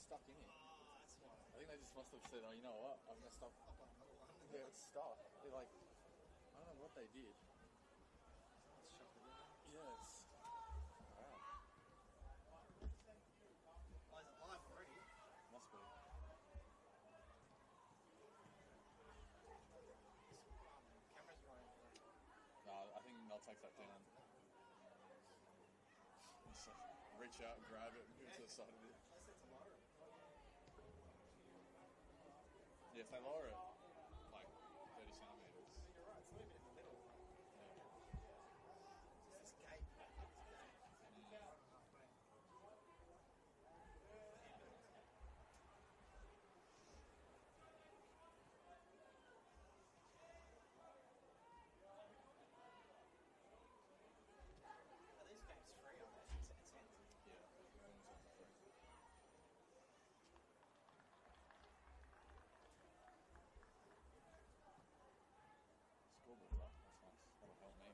stuck in it. Oh, that's why. I think they just must have said, oh, you know what? I've messed up. Yeah, it's stuck. They're like, I don't know what they did. Let's shop it in. Yes. Wow. Oh, is it live already? Must be. Camera's running. No, I think they'll take that down. So reach out, grab it, move to the side of it. I said tomorrow. Yeah, if they lower it like 30 centimetres. You're right, it's a little bit in the middle. Yeah. Just this gate. Are these games free? Are they? It's cents. Yeah. Everyone's on the front. Scoreboard's up. That's nice. That'll help me.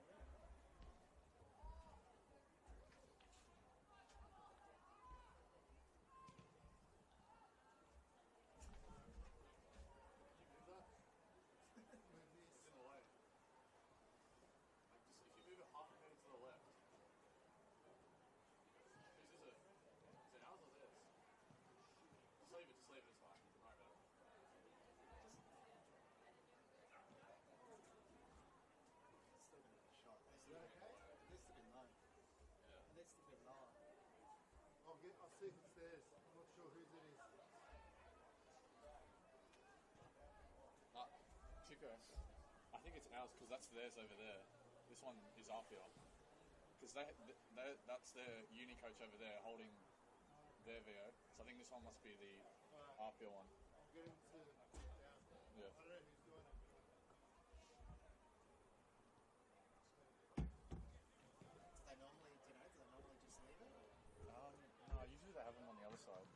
It's in the way. Like just if you move it half a meter to the left. Whose is it? Is it ours or theirs? Just leave it, it's fine. Don't worry about it. It's still going to be shot. Is that okay? This to be low. Yeah. This to be lower. I'll see if it's theirs. I'm not sure whose it is. Chico, I think it's ours because that's theirs over there. This one is APIA. Because that's their uni coach over there holding their VO. So I think this one must be the APIA one. I'll get him to down. Yeah. I don't know who's doing it. Do they normally just leave it? No, usually they have them on the other side.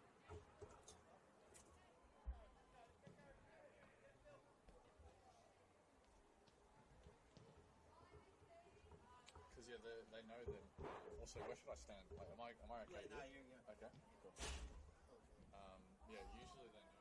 Because yeah, they know them. Also, where should I stand? Like, am I okay? Yeah, no, you're good. Okay, cool. Yeah, usually they know.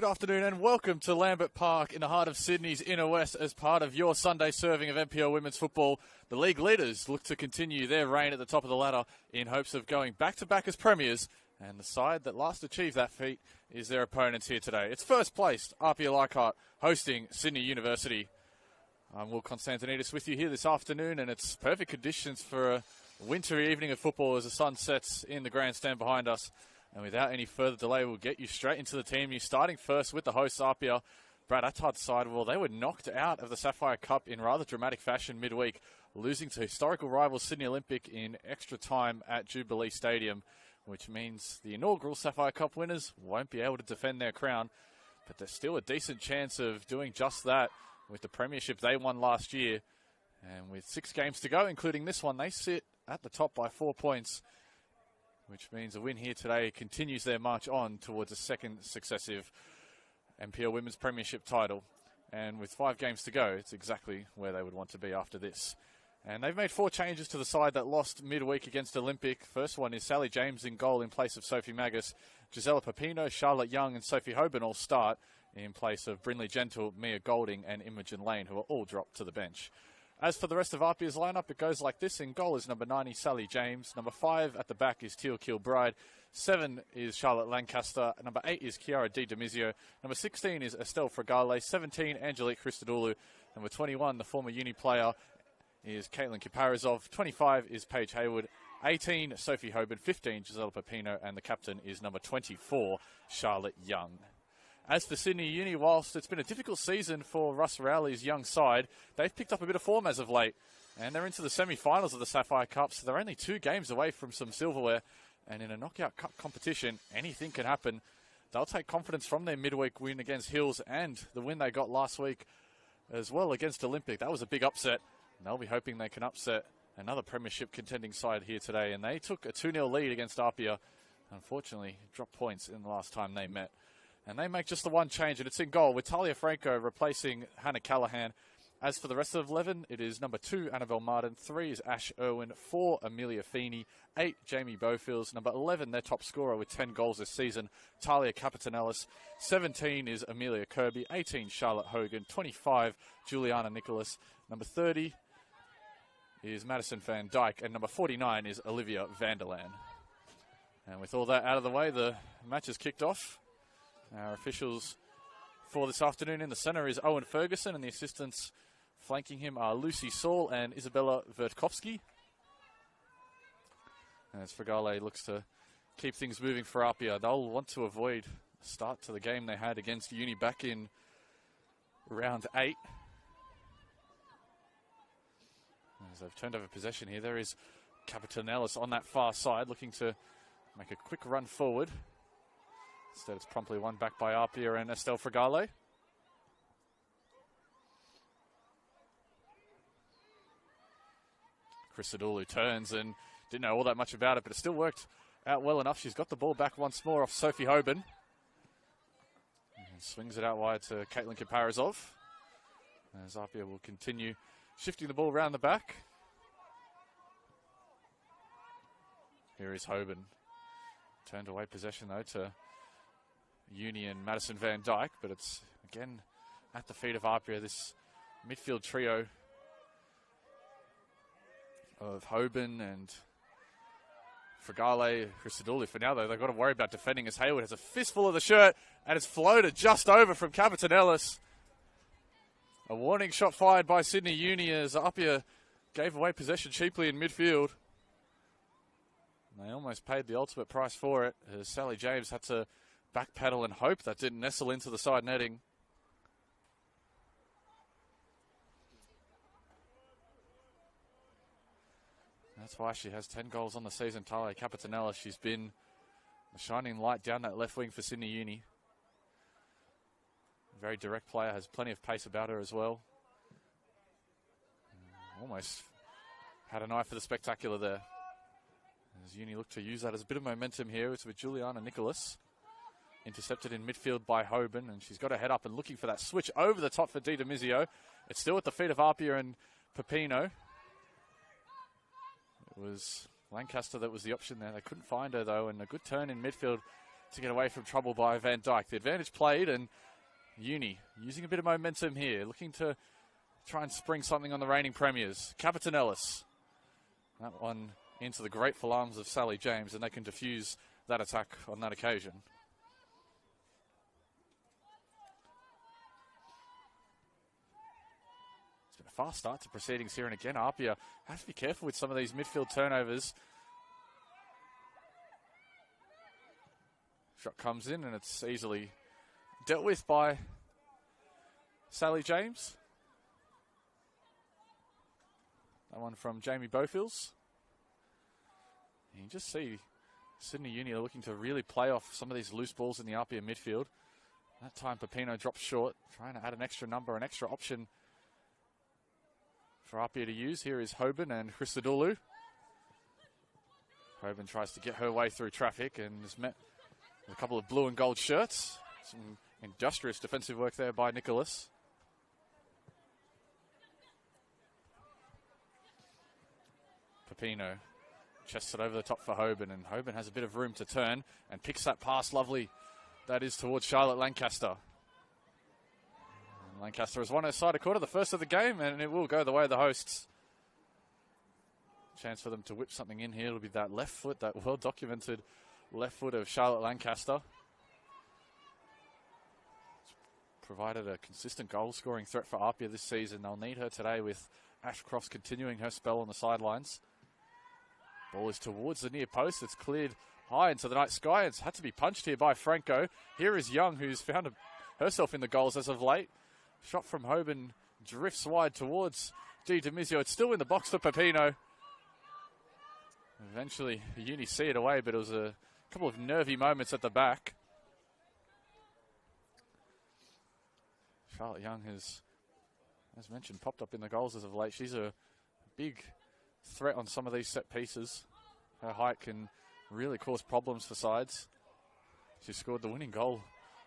Good afternoon and welcome to Lambert Park in the heart of Sydney's inner west as part of your Sunday serving of NPL women's football. The league leaders look to continue their reign at the top of the ladder in hopes of going back-to-back as premiers, and the side that last achieved that feat is their opponents here today. It's first placed APIA Leichhardt hosting Sydney University. I'm Will Constantinidis with you here this afternoon, and it's perfect conditions for a wintry evening of football as the sun sets in the grandstand behind us. And without any further delay, we'll get you straight into the team. You're starting first with the hosts, APIA. Brad Attard's side, well, they were knocked out of the Sapphire Cup in rather dramatic fashion midweek, losing to historical rivals Sydney Olympic in extra time at Jubilee Stadium, which means the inaugural Sapphire Cup winners won't be able to defend their crown. But there's still a decent chance of doing just that with the premiership they won last year. And with 6 games to go, including this one, they sit at the top by 4 points, which means a win here today continues their march on towards a second successive NPL Women's Premiership title. And with 5 games to go, it's exactly where they would want to be after this. And they've made 4 changes to the side that lost midweek against Olympic. First one is Sally James in goal in place of Sophie Magus. Gisela Pepino, Charlotte Young and Sophie Hoban all start in place of Brinley Gentle, Mia Golding and Imogen Lane, who are all dropped to the bench. As for the rest of APIA's lineup, it goes like this. In goal is number 90, Sally James. Number 5 at the back is Teal Kilbride. 7 is Charlotte Lancaster. Number 8 is Chiara Di Demizio. Number 16 is Estelle Fragale. 17, Angelique Christodoulou. Number 21, the former uni player, is Caitlin Kiparizov. 25 is Paige Hayward. 18, Sophie Hoban. 15, Gisela Pepino. And the captain is number 24, Charlotte Young. As for Sydney Uni, whilst it's been a difficult season for Russ Rowley's young side, they've picked up a bit of form as of late. And they're into the semi-finals of the Sapphire Cup, so they're only 2 games away from some silverware. And in a knockout cup competition, anything can happen. They'll take confidence from their midweek win against Hills and the win they got last week as well against Olympic. That was a big upset. And they'll be hoping they can upset another premiership contending side here today. And they took a 2-0 lead against APIA. Unfortunately, dropped points in the last time they met. And they make just the one change, and it's in goal with Talia Franco replacing Hannah Callahan. As for the rest of 11, it is number 2, Annabelle Martin. 3 is Ash Irwin. 4, Amelia Feeney. 8, Jamie Bofields. Number 11, their top scorer with 10 goals this season, Talia Capitanellis. 17 is Amelia Kirby. 18, Charlotte Hogan. 25, Juliana Nicholas. Number 30 is Madison Van Dyke. And number 49 is Olivia Vanderland. And with all that out of the way, the match is kicked off. Our officials for this afternoon in the centre is Owen Ferguson, and the assistants flanking him are Lucy Saul and Isabella Vertkovsky. As Fragale looks to keep things moving for APIA, they'll want to avoid a start to the game they had against Uni back in round 8. As they've turned over possession here, there is Capitanellis on that far side looking to make a quick run forward. Instead, it's promptly won back by APIA and Estelle Fragale. Christodoulou turns and didn't know all that much about it, but it still worked out well enough. She's got the ball back once more off Sophie Hoban. And swings it out wide to Caitlin Kiparizov. As APIA will continue shifting the ball around the back. Here is Hoban. Turned away possession, though, to Uni and Madison Van Dyke, but it's again at the feet of APIA, this midfield trio of Hoban and Fragale, Christodoulou. For now, though, they've got to worry about defending as Hayward has a fistful of the shirt and it's floated just over from Capitanellis. A warning shot fired by Sydney Uni as APIA gave away possession cheaply in midfield. And they almost paid the ultimate price for it as Sally James had to backpedal and hope that didn't nestle into the side netting. That's why she has 10 goals on the season, Talia Capitanellis. She's been a shining light down that left wing for Sydney Uni. A very direct player, has plenty of pace about her as well. Almost had an eye for the spectacular there. As Uni look to use that as a bit of momentum here, it's with Juliana Nicholas. Intercepted in midfield by Hoban, and she's got her head up and looking for that switch over the top for Di Demizio. It's still at the feet of APIA and Pepino. It was Lancaster that was the option there. They couldn't find her, though, and a good turn in midfield to get away from trouble by Van Dijk. The advantage played, and Uni using a bit of momentum here, looking to try and spring something on the reigning premiers. Capitanellis. That one into the grateful arms of Sally James, and they can defuse that attack on that occasion. It's been a fast start to proceedings here, and again, APIA has to be careful with some of these midfield turnovers. Shot comes in, and it's easily dealt with by Sally James. That one from Jamie Bofils. You can just see Sydney Uni are looking to really play off some of these loose balls in the APIA midfield. That time Pepino drops short, trying to add an extra number, an extra option for APIA to use. Here is Hoban and Christodoulou. Hoban tries to get her way through traffic and is met with a couple of blue and gold shirts. Some industrious defensive work there by Nicholas. Pepino chests it over the top for Hoban, and Hoban has a bit of room to turn and picks that pass lovely. That is towards Charlotte Lancaster. And Lancaster has won her side a quarter, the first of the game, and it will go the way of the hosts. Chance for them to whip something in here. It'll be that left foot, that well-documented left foot of Charlotte Lancaster. It's provided a consistent goal-scoring threat for APIA this season. They'll need her today with Ashcroft's continuing her spell on the sidelines. Ball is towards the near post. It's cleared high into the night sky. It's had to be punched here by Franco. Here is Young, who's found herself in the goals as of late. Shot from Hoban drifts wide towards Di Demizio. It's still in the box for Pepino. Eventually, Uni see it away, but it was a couple of nervy moments at the back. Charlotte Young has, as mentioned, popped up in the goals as of late. She's a big threat on some of these set pieces. Her height can really cause problems for sides. She scored the winning goal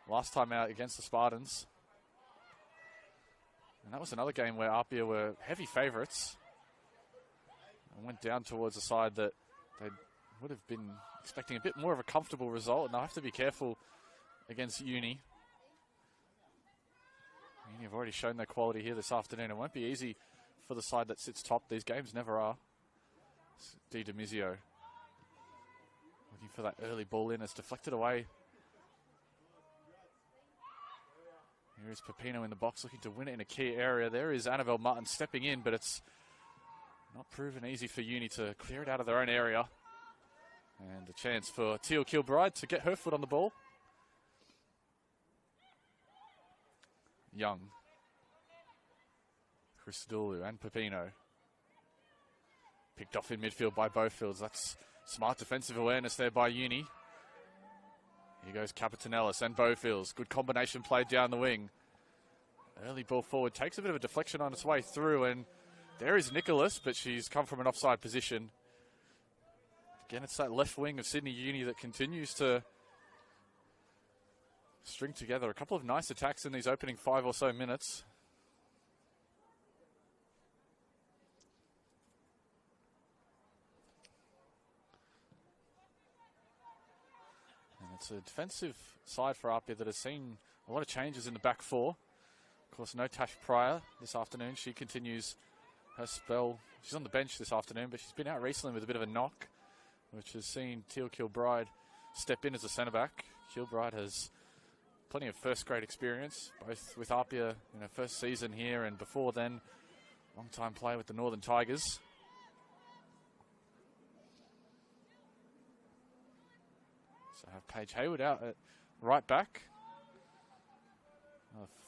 last time out against the Spartans. And that was another game where APIA were heavy favourites and went down towards a side that they would have been expecting a bit more of a comfortable result, and they'll have to be careful against Uni. Uni have already shown their quality here this afternoon. It won't be easy for the side that sits top. These games never are. Di Demizio looking for that early ball in. It's deflected away. Here is Pepino in the box looking to win it in a key area. There is Annabelle Martin stepping in, but it's not proven easy for Uni to clear it out of their own area. And a chance for Teal Kilbride to get her foot on the ball. Young, Christodoulou and Pepino. Picked off in midfield by Bofils. That's smart defensive awareness there by Uni. Here goes Capitanellis and Bofils. Good combination played down the wing. Early ball forward. Takes a bit of a deflection on its way through, and there is Nicholas, but she's come from an offside position. Again, it's that left wing of Sydney Uni that continues to string together a couple of nice attacks in these opening 5 or so minutes. And it's a defensive side for APIA that has seen a lot of changes in the back four. Of course, no Tash Pryor this afternoon. She continues her spell. She's on the bench this afternoon, but she's been out recently with a bit of a knock, which has seen Teal Kilbride step in as a centre-back. Kilbride has plenty of first-grade experience, both with APIA in her first season here and before then, long-time player with the Northern Tigers. So I have Paige Hayward out at right back,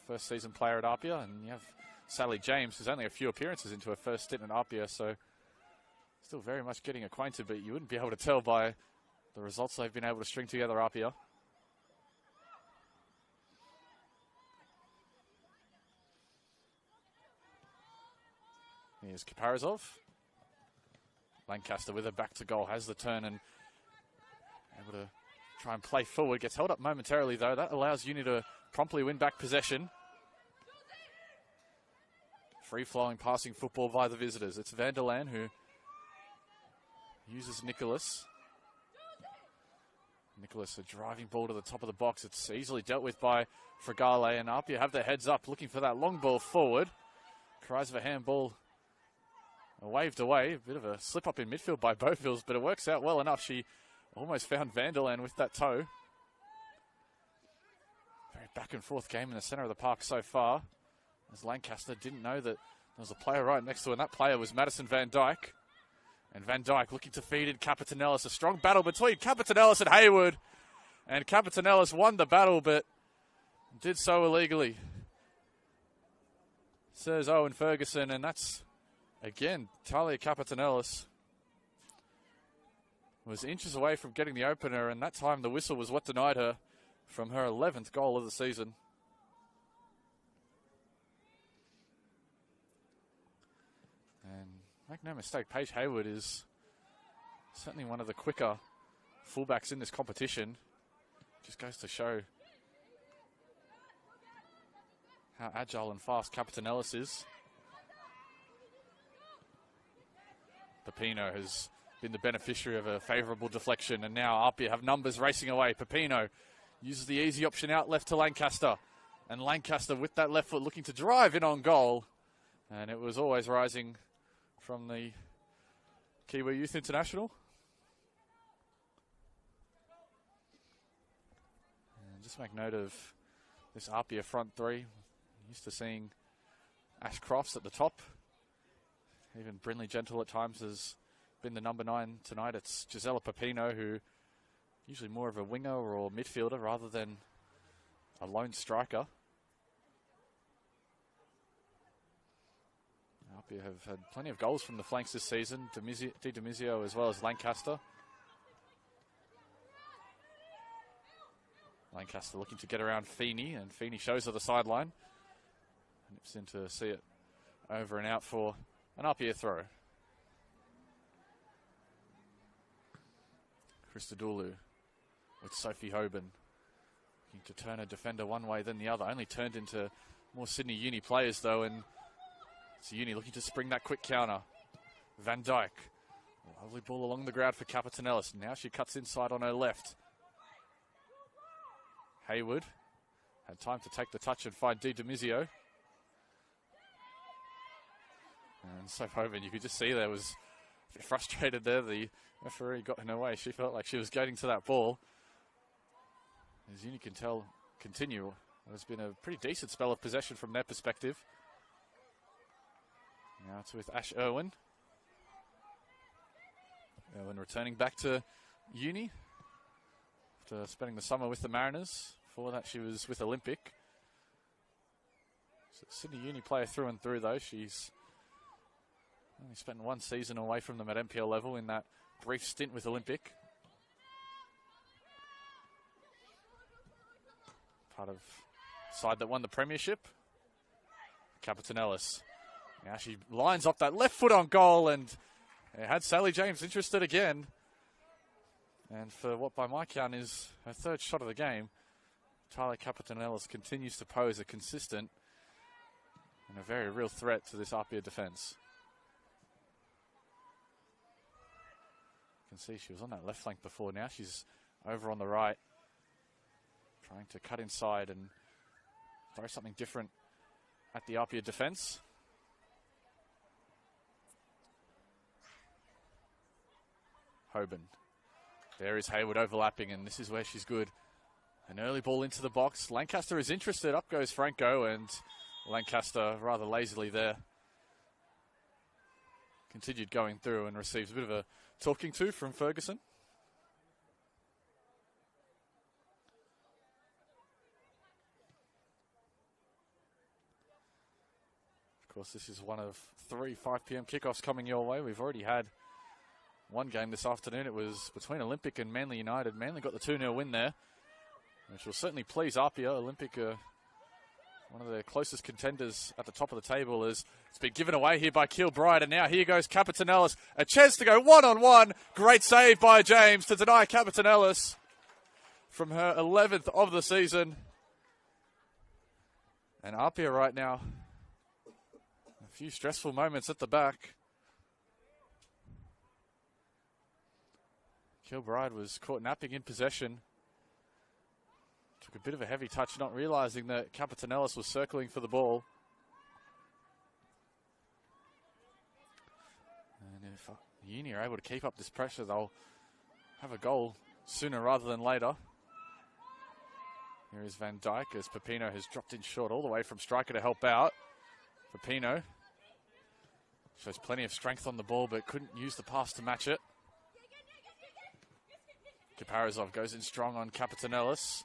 first season player at APIA, and you have Sally James, who's only a few appearances into her first stint at APIA, so still very much getting acquainted, but you wouldn't be able to tell by the results they've been able to string together, APIA. Here's Kaparazov. Lancaster with her back to goal, has the turn and able to try and play forward. Gets held up momentarily, though. That allows Uni to promptly win back possession. Free-flowing passing football by the visitors. It's Van der Laan who uses Nicholas. Nicholas, a driving ball to the top of the box. It's easily dealt with by Fragale, and APIA have their heads up looking for that long ball forward. Cries of a handball waved away. A bit of a slip up in midfield by Beauvilles, but it works out well enough. She almost found Vanderland with that toe. Very back and forth game in the centre of the park so far, as Lancaster didn't know that there was a player right next to her, and that player was Madison Van Dyke. And Van Dyke looking to feed in Capitanellis. A strong battle between Capitanellis and Hayward. And Capitanellis won the battle, but did so illegally, says Owen Ferguson. And that's, again, Talia Capitanellis was inches away from getting the opener, and that time the whistle was what denied her from her 11th goal of the season. And make no mistake, Paige Hayward is certainly one of the quicker fullbacks in this competition. Just goes to show how agile and fast Capitanellis is. Pepino has been the beneficiary of a favourable deflection, and now APIA have numbers racing away. Pepino uses the easy option out left to Lancaster, and Lancaster with that left foot looking to drive in on goal, and it was always rising from the Kiwi Youth International. And just make note of this APIA front three. Used to seeing Ash Crofts at the top. Even Brinley Gentle at times has been the number 9 tonight. It's Gisela Pepino, who usually more of a winger or midfielder rather than a lone striker. APIA have had plenty of goals from the flanks this season. Di Demizio as well as Lancaster. Lancaster looking to get around Feeney, and Feeney shows her the sideline. Nips in to see it over and out for an APIA throw. Christodoulou with Sophie Hoban looking to turn a defender one way then the other. Only turned into more Sydney Uni players though, and it's Uni looking to spring that quick counter. Van Dyke, lovely ball along the ground for Capitanellis. Now she cuts inside on her left. Hayward had time to take the touch and find Di Demizio. And Sophie Hoban, you could just see there was a bit frustrated there. The referee got in her way. She felt like she was getting to that ball. As Uni can tell, continue. There's been a pretty decent spell of possession from their perspective. Now it's with Ash Irwin. Irwin returning back to Uni after spending the summer with the Mariners. Before that she was with Olympic. So Sydney Uni player through and through though. She's only spent one season away from them at NPL level in that brief stint with Olympic. Part of the side that won the premiership. Capitanellis. Now she lines up that left foot on goal, and it had Sally James interested again. And for what by my count is her third shot of the game, Talia Capitanellis continues to pose a consistent and a very real threat to this APIA defence. You can see she was on that left flank before. Now she's over on the right, trying to cut inside and throw something different at the APIA defence. Hoban. There is Hayward overlapping, and this is where she's good. An early ball into the box. Lancaster is interested. Up goes Franco, and Lancaster rather lazily there continued going through and receives a bit of a talking to from Ferguson. Of course, this is one of 3 5 p.m. kickoffs coming your way. We've already had one game this afternoon. It was between Olympic and Manly United. Manly got the 2-0 win there, which will certainly please APIA. Olympic, one of their closest contenders at the top of the table, as it's been given away here by Kilbride. And now here goes Capitanellis. A chance to go one-on-one. Great save by James to deny Capitanellis from her 11th of the season. And APIA right now, a few stressful moments at the back. Kilbride was caught napping in possession. Took a bit of a heavy touch, not realising that Capitanellis was circling for the ball. And if Uni are able to keep up this pressure, they'll have a goal sooner rather than later. Here is Van Dijk as Pepino has dropped in short all the way from striker to help out. Pepino shows plenty of strength on the ball but couldn't use the pass to match it. Kaparizov goes in strong on Capitanellis.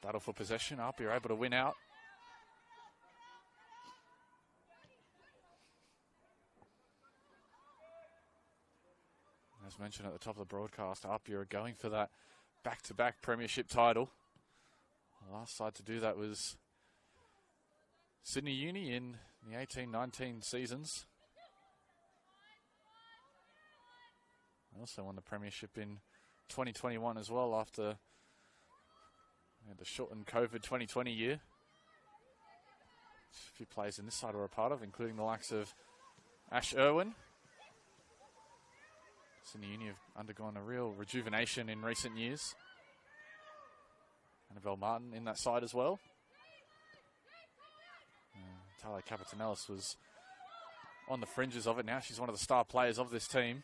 Battle for possession. APIA are able to win out. As mentioned at the top of the broadcast, APIA are going for that back-to-back premiership title. The last side to do that was Sydney Uni in the 18-19 seasons. They also won the premiership in 2021 as well after the shortened COVID 2020 year. A few players in this side were a part of, including the likes of Ash Irwin. Sydney Uni have undergone a real rejuvenation in recent years. Annabelle Martin in that side as well. Talia Capitanellis was on the fringes of it. Now she's one of the star players of this team.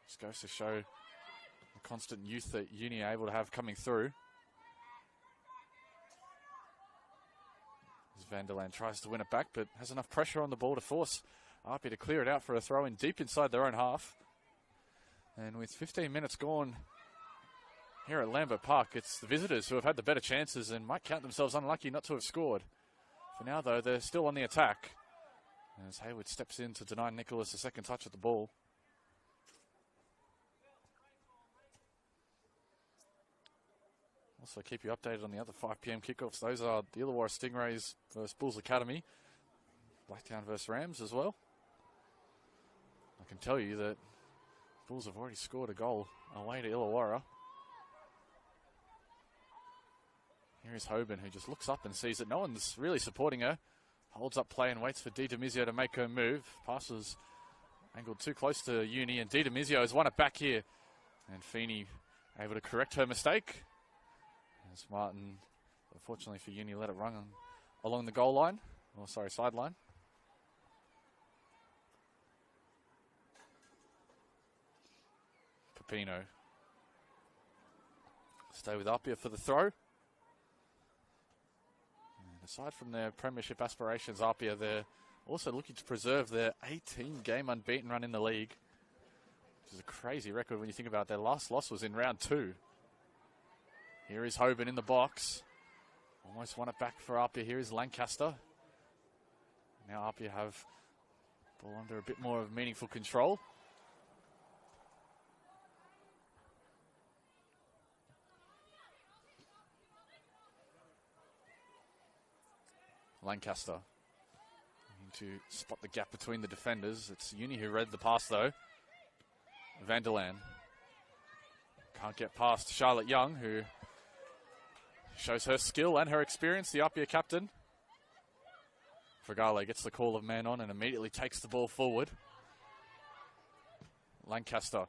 Just goes to show the constant youth that Uni are able to have coming through. As Van der Laan tries to win it back, but has enough pressure on the ball to force APIA to clear it out for a throw in deep inside their own half. And with 15 minutes gone here at Lambert Park, it's the visitors who have had the better chances and might count themselves unlucky not to have scored. For now, though, they're still on the attack. As Hayward steps in to deny Nicholas a second touch at the ball. Also keep you updated on the other 5 p.m. kickoffs. Those are the Illawarra Stingrays versus Bulls Academy. Blacktown versus Rams as well. I can tell you that Bulls have already scored a goal away to Illawarra. Here is Hoban, who just looks up and sees that no one's really supporting her. Holds up play and waits for Di Demizio to make her move. Passes angled too close to Uni, and Di Demizio has won it back here. And Feeney able to correct her mistake. As Martin, unfortunately for Uni, let it run along the goal line. Oh, sorry, sideline. Pepino. Stay with APIA for the throw. And aside from their premiership aspirations, APIA, they're also looking to preserve their 18-game unbeaten run in the league, which is a crazy record when you think about it. Their last loss was in round 2. Here is Hoban in the box. Almost won it back for APIA. Here is Lancaster. Now APIA have ball under a bit more of meaningful control. Lancaster to spot the gap between the defenders. It's Uni who read the pass though. Van der Laan can't get past Charlotte Young, who shows her skill and her experience, the APIA captain. Fregale gets the call of man on and immediately takes the ball forward. Lancaster,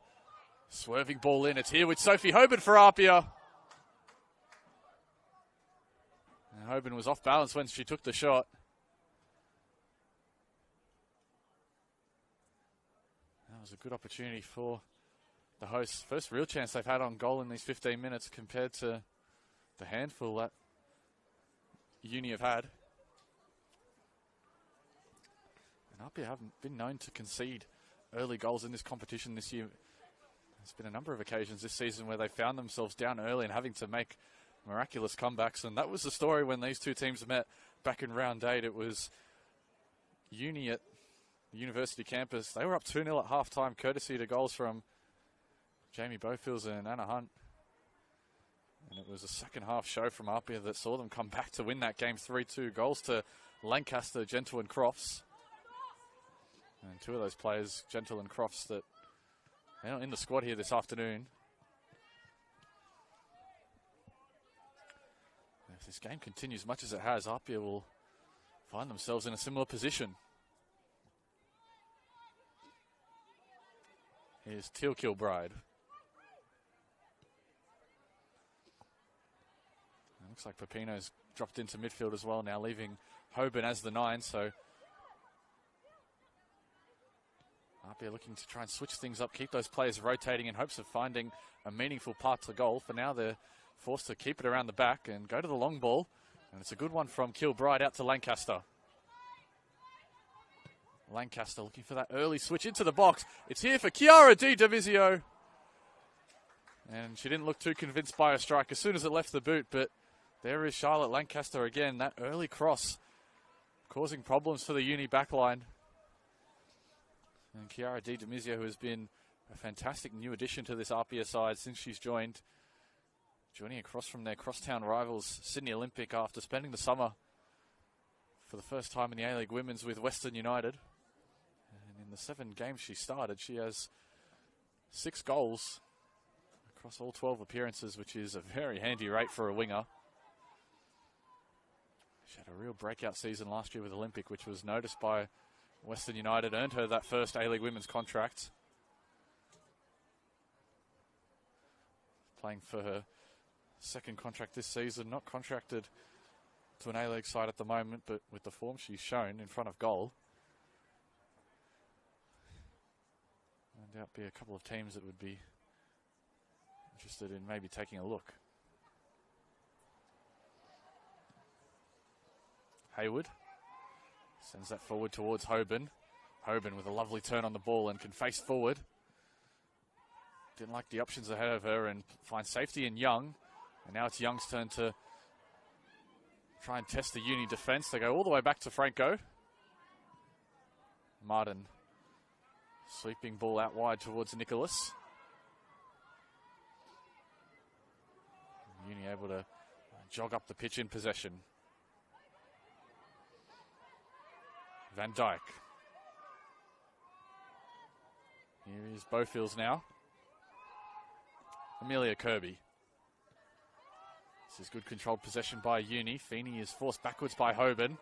swerving ball in. It's here with Sophie Hoban for APIA. And Hoban was off balance when she took the shot. That was a good opportunity for the hosts. First real chance they've had on goal in these 15 minutes compared to the handful that Uni have had. And APIA haven't been known to concede early goals in this competition this year. There's been a number of occasions this season where they found themselves down early and having to make miraculous comebacks, and that was the story when these two teams met back in round 8. It was Uni at the university campus. They were up 2-0 at halftime, courtesy to goals from Jamie Bofils and Anna Hunt. And it was a second half show from APIA that saw them come back to win that game 3-2. Goals to Lancaster, Gentle and Crofts. And two of those players, Gentle and Crofts, that they're not in the squad here this afternoon. If this game continues much as it has, APIA will find themselves in a similar position. Here's Teal Kilbride. Looks like Pepino's dropped into midfield as well now, leaving Hoban as the 9. So APIA looking to try and switch things up, keep those players rotating in hopes of finding a meaningful path to goal. For now, they're forced to keep it around the back and go to the long ball. And it's a good one from Kilbride out to Lancaster. Lancaster looking for that early switch into the box. It's here for Chiara Di Davizio. And she didn't look too convinced by her strike as soon as it left the boot, but there is Charlotte Lancaster again. That early cross causing problems for the Uni backline. And Chiara Di Davizio, who has been a fantastic new addition to this APIA side since she's joined. Joining across from their crosstown rivals, Sydney Olympic, after spending the summer for the first time in the A-League Women's with Western United. And in the 7 games she started, she has 6 goals across all 12 appearances, which is a very handy rate for a winger. She had a real breakout season last year with Olympic, which was noticed by Western United, earned her that first A-League Women's contract. Playing for her second contract this season, not contracted to an A-League side at the moment, but with the form she's shown in front of goal, no doubt be a couple of teams that would be interested in maybe taking a look. Hayward sends that forward towards Hoban. Hoban with a lovely turn on the ball and can face forward. Didn't like the options ahead of her and finds safety in Young. And now it's Young's turn to try and test the Uni defence. They go all the way back to Franco. Martin sweeping ball out wide towards Nicholas. Uni able to jog up the pitch in possession. Van Dijk. Here is Bowfields now. Amelia Kirby. This is good controlled possession by Uni. Feeney is forced backwards by Hoban.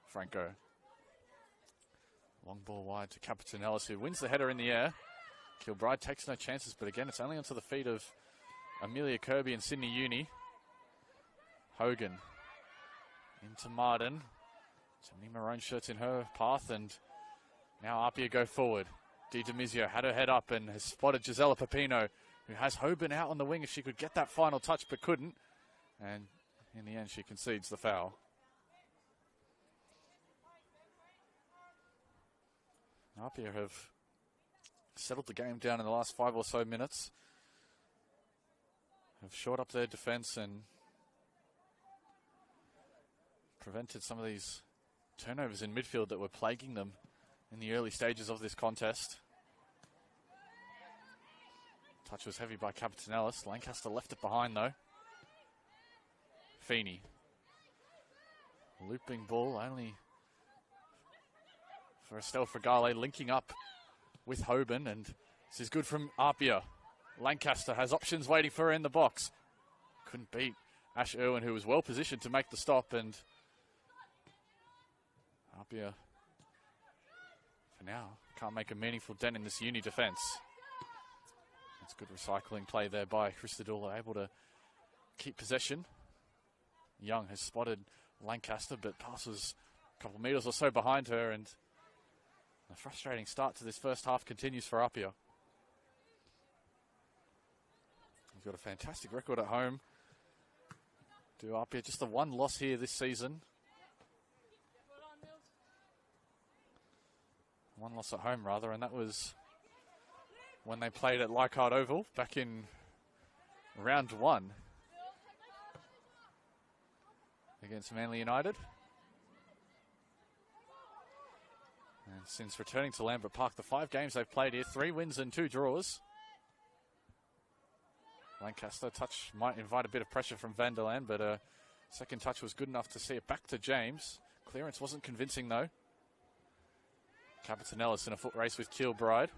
Franco. Long ball wide to Capitanellis, who wins the header in the air. Kilbride takes no chances, but again, it's only onto the feet of Amelia Kirby and Sydney Uni. Hogan into Martin. So many maroon shirts in her path, and now APIA go forward. Di Damizio had her head up and has spotted Gisela Pepino, who has Hoban out on the wing if she could get that final touch, but couldn't. And in the end, she concedes the foul. APIA have settled the game down in the last 5 or so minutes. Have shored up their defence and prevented some of these turnovers in midfield that were plaguing them in the early stages of this contest. Touch was heavy by Capitanellis. Lancaster left it behind though. Feeney. Looping ball only for Estelle Fragale, linking up with Hoban, and this is good from APIA. Lancaster has options waiting for her in the box. Couldn't beat Ash Irwin, who was well positioned to make the stop, and APIA, for now, can't make a meaningful dent in this Uni defence. That's good recycling play there by Christodoula, able to keep possession. Young has spotted Lancaster, but passes a couple of metres or so behind her, and a frustrating start to this first half continues for APIA. We've got a fantastic record at home. Do APIA just the one loss here this season. One loss at home, rather, and that was when they played at Leichhardt Oval back in round 1 against Manly United. And since returning to Lambert Park, the 5 games they've played here, 3 wins and 2 draws. Lancaster touch might invite a bit of pressure from Van der Laan, but second touch was good enough to see it back to James. Clearance wasn't convincing though. Capitanellis in a foot race with Kilbride.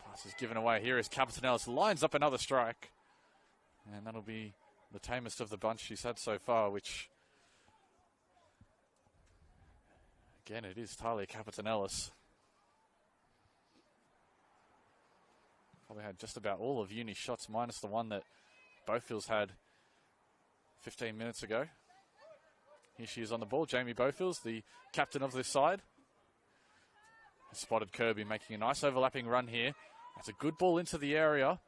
Pass is given away. Here is Capitanellis, lines up another strike. And that'll be the tamest of the bunch she's had so far, which Again, it is Talia Capitanellis. Probably had just about all of Uni's shots, minus the one that Bowfields had 15 minutes ago. Here she is on the ball, Jamie Bowfields, the captain of this side. Spotted Kirby making a nice overlapping run here. That's a good ball into the area.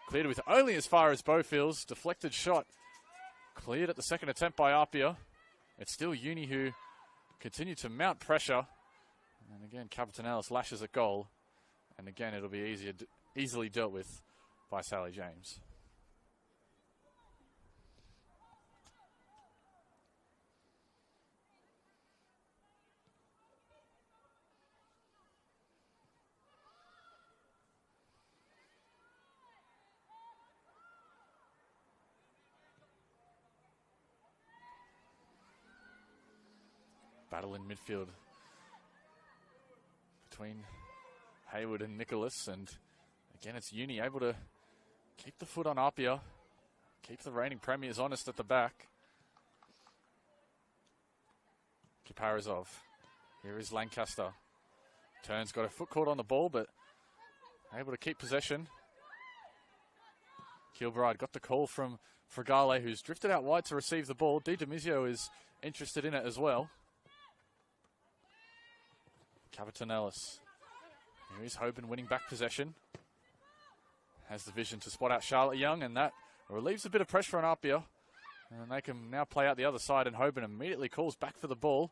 Cleared with only as far as Bowfields. Deflected shot. Cleared at the second attempt by APIA. It's still Uni who continue to mount pressure. And again, Capitanellis lashes at goal. And again, it'll be easily dealt with by Sally James. Battle in midfield between Hayward and Nicholas, and again it's Uni able to keep the foot on APIA, keep the reigning premiers honest at the back. Kiparazov, here is Lancaster, turns, got a foot caught on the ball but able to keep possession. Kilbride got the call from Fragale, who's drifted out wide to receive the ball. Di Demizio is interested in it as well. Capitanellis. Here is Hoban winning back possession. Has the vision to spot out Charlotte Young, and that relieves a bit of pressure on APIA. And they can now play out the other side, and Hoban immediately calls back for the ball.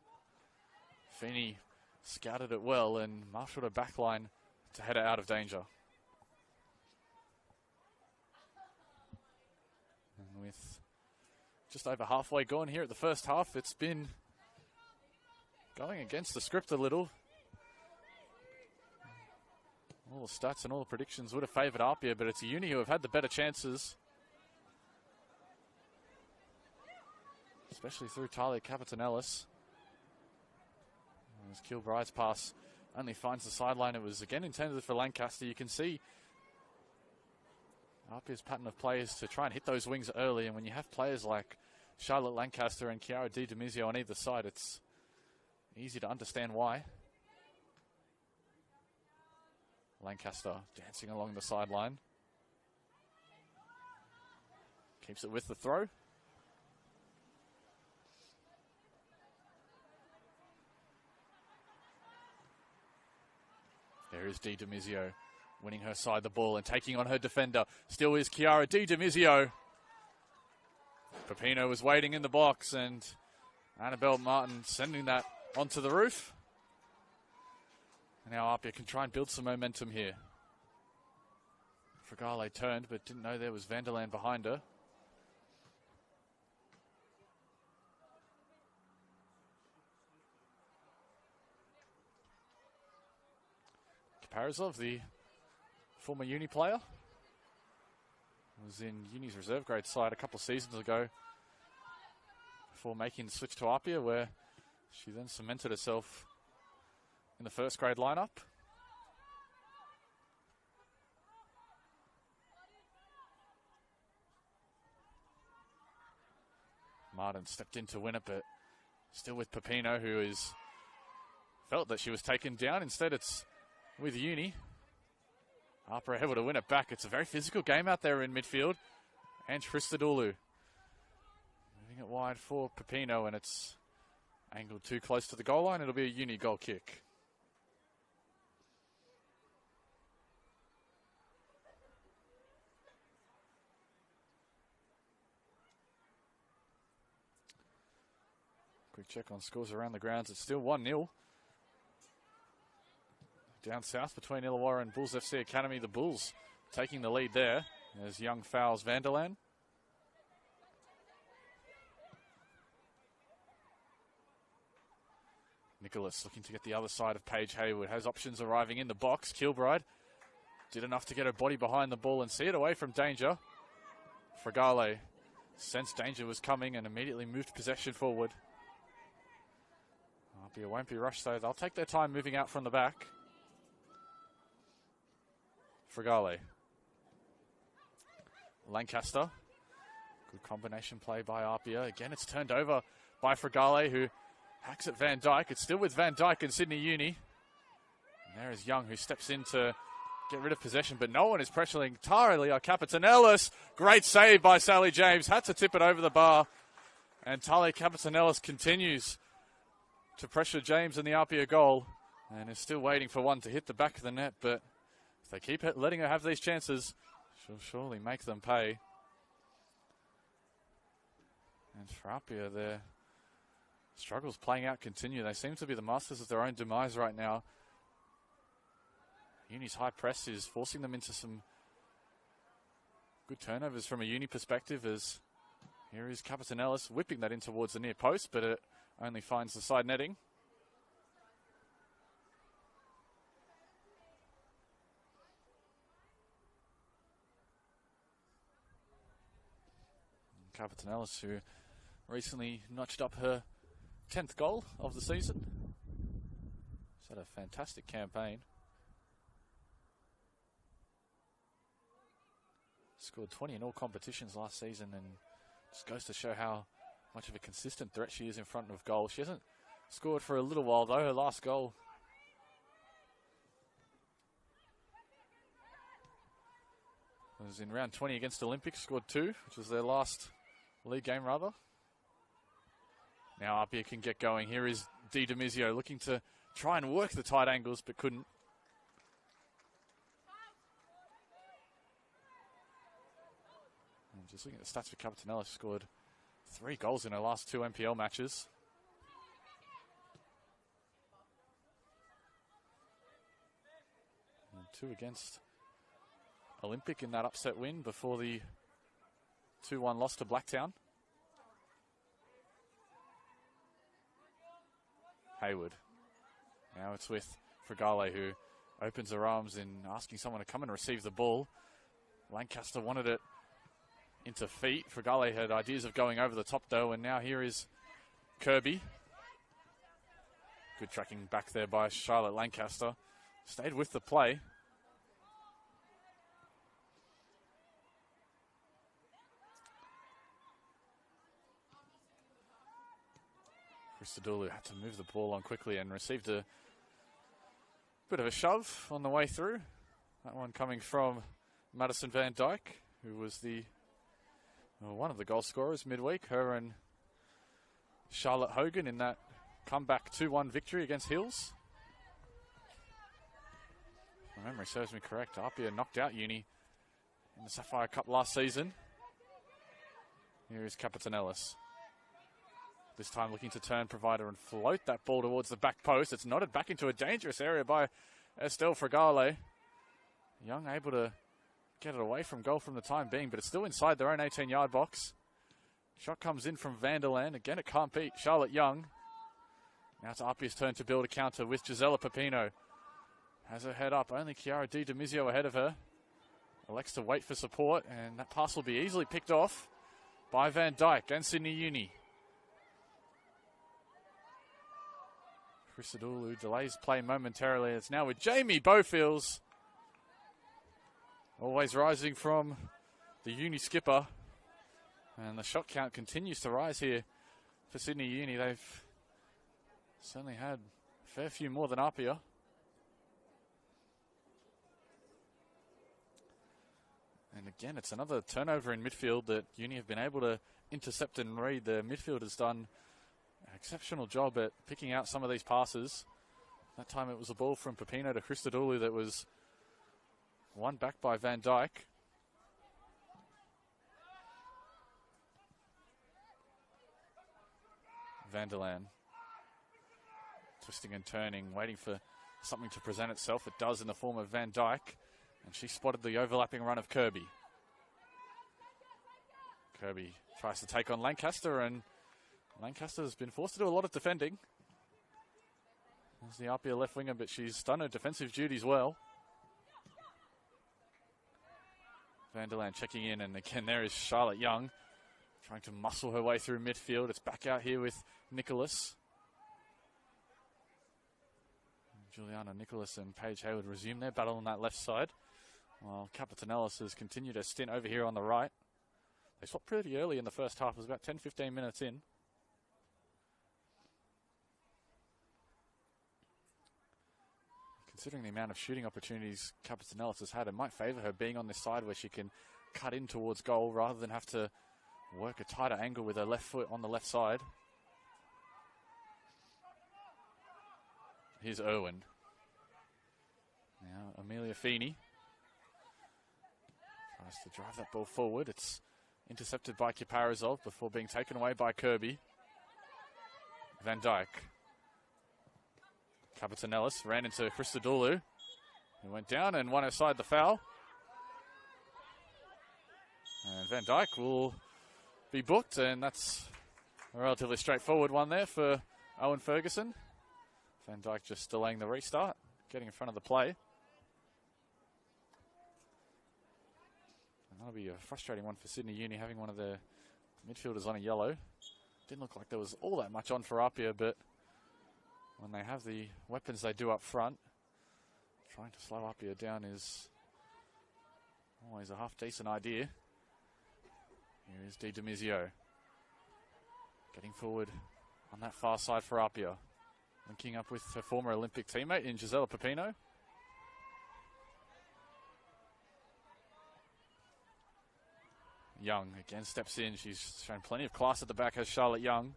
Feeney scouted it well and marshaled a back line to head it out of danger. And with just over halfway gone here at the first half, it's been going against the script a little. All the stats and all the predictions would have favoured APIA, but it's Uni who have had the better chances. Especially through Talia Capitanellis. As Kilbride's pass only finds the sideline. It was again intended for Lancaster. You can see APIA's pattern of play is to try and hit those wings early, and when you have players like Charlotte Lancaster and Chiara Di Demizio on either side, it's easy to understand why. Lancaster dancing along the sideline. Keeps it with the throw. There is Di Demizio winning her side the ball and taking on her defender. Still is Chiara Di Demizio. Pepino was waiting in the box, and Annabelle Martin sending that onto the roof. Now APIA can try and build some momentum here. Fragale turned but didn't know there was Vanderland behind her. Kaparazov, the former Uni player, was in Uni's reserve grade side a couple of seasons ago before making the switch to APIA, where she then cemented herself in the first grade lineup. Martin stepped in to win it, but still with Pepino, who is felt that she was taken down. Instead, it's with Uni. APIA able to win it back. It's a very physical game out there in midfield. And Tristadoulou moving it wide for Pepino, and it's angled too close to the goal line. It'll be a Uni goal kick. Quick check on scores around the grounds. It's still 1-0. Down south between Illawarra and Bulls FC Academy. The Bulls taking the lead there as Young fouls Vanderland. Nicholas looking to get the other side of Paige Hayward. Has options arriving in the box. Kilbride did enough to get her body behind the ball and see it away from danger. Fragale sensed danger was coming and immediately moved possession forward. APIA won't be rushed, though. They'll take their time moving out from the back. Fragale. Lancaster. Good combination play by APIA. Again, it's turned over by Fragale, who Hacks at Van Dyke. It's still with Van Dyke and Sydney Uni. And there is Young, who steps in to get rid of possession, but no one is pressuring entirely on Capitanellis. Great save by Sally James. Had to tip it over the bar. And Talia Capitanellis continues to pressure James in the APIA goal and is still waiting for one to hit the back of the net, but if they keep letting her have these chances, she'll surely make them pay. And for APIA, their struggles playing out continue. They seem to be the masters of their own demise right now. Uni's high press is forcing them into some good turnovers from a Uni perspective, as here is Capitanellis whipping that in towards the near post, but it only finds the side netting. Capitanellis, who recently notched up her 10th goal of the season. She's had a fantastic campaign. Scored 20 in all competitions last season, and just goes to show how much of a consistent threat she is in front of goal. She hasn't scored for a little while, though. Her last goal was in round 20 against Olympics, scored 2, which was their last league game, rather. Now APIA can get going. Here is Di Demizio looking to try and work the tight angles, but couldn't. And just looking at the stats for Capitanellis, scored 3 goals in her last 2 NPL matches. And 2 against Olympic in that upset win before the 2-1 loss to Blacktown. Hayward. Now it's with Fragale, who opens her arms in asking someone to come and receive the ball. Lancaster wanted it into feet. Fragale had ideas of going over the top, though, and now here is Kirby. Good tracking back there by Charlotte Lancaster. Stayed with the play. Christodoulou had to move the ball on quickly and received a bit of a shove on the way through. That one coming from Madison Van Dyke, who was one of the goal scorers midweek. Her and Charlotte Hogan in that comeback 2-1 victory against Hills. If my memory serves me correct, APIA knocked out Uni in the Sapphire Cup last season. Here is Capitanellis. This time looking to turn provider and float that ball towards the back post. It's nodded back into a dangerous area by Estelle Fragale. Young able to get it away from goal from the time being, but it's still inside their own 18-yard box. Shot comes in from Vanderland. Again, it can't beat Charlotte Young. Now it's APIA's turn to build a counter with Gisela Pepino. Has her head up. Only Chiara Di Demizio ahead of her. Elects to wait for support, and that pass will be easily picked off by Van Dyke and Sydney Uni. Christodoulou delays play momentarily. It's now with Jamie Bowfields. Always rising from the Uni skipper. And the shot count continues to rise here for Sydney Uni. They've certainly had a fair few more than APIA. And again, it's another turnover in midfield that Uni have been able to intercept and read. The midfield has done an exceptional job at picking out some of these passes. That time it was a ball from Pepino to Christodoulou that was won back by Van Dyke. Vanderland twisting and turning, waiting for something to present itself. It does in the form of Van Dyke. And she spotted the overlapping run of Kirby. Kirby tries to take on Lancaster, and Lancaster has been forced to do a lot of defending. There's the APIA left winger, but she's done her defensive duties well. Vanderland checking in, and again there is Charlotte Young trying to muscle her way through midfield. It's back out here with Nicholas. Juliana Nicholas and Paige Hayward resume their battle on that left side, while Capitanellis has continued her stint over here on the right. They swapped pretty early in the first half. It was about 10-15 minutes in. considering the amount of shooting opportunities Capitanellis has had, it might favour her being on this side where she can cut in towards goal rather than have to work a tighter angle with her left foot on the left side. Here's Irwin. Now Amelia Feeney tries to drive that ball forward. It's intercepted by Kiparazov before being taken away by Kirby. Van Dyke. Capitanellis ran into Christodoulou, who went down and won aside the foul. And Van Dyke will be booked, and that's a relatively straightforward one there for Owen Ferguson. Van Dyke just delaying the restart, getting in front of the play. And that'll be a frustrating one for Sydney Uni, having one of their midfielders on a yellow. Didn't look like there was all that much on for APIA, but when they have the weapons they do up front, trying to slow APIA down is always a half-decent idea. Here is Di Demizio, getting forward on that far side for APIA. Linking up with her former Olympic teammate in Gisela Pepino. Young again steps in. She's shown plenty of class at the back, has Charlotte Young.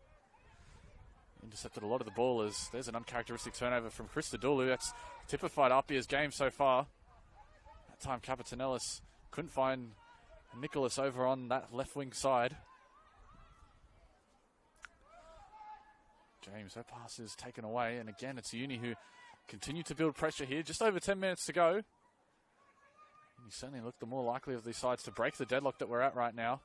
Intercepted a lot of the ball as there's an uncharacteristic turnover from Christodoulou. That's typified APIA's game so far. That time Capitanellis couldn't find Nicholas over on that left wing side. James, her pass is taken away, and again it's Uni who continue to build pressure here. Just over 10 minutes to go. You certainly look the more likely of these sides to break the deadlock that we're at right now.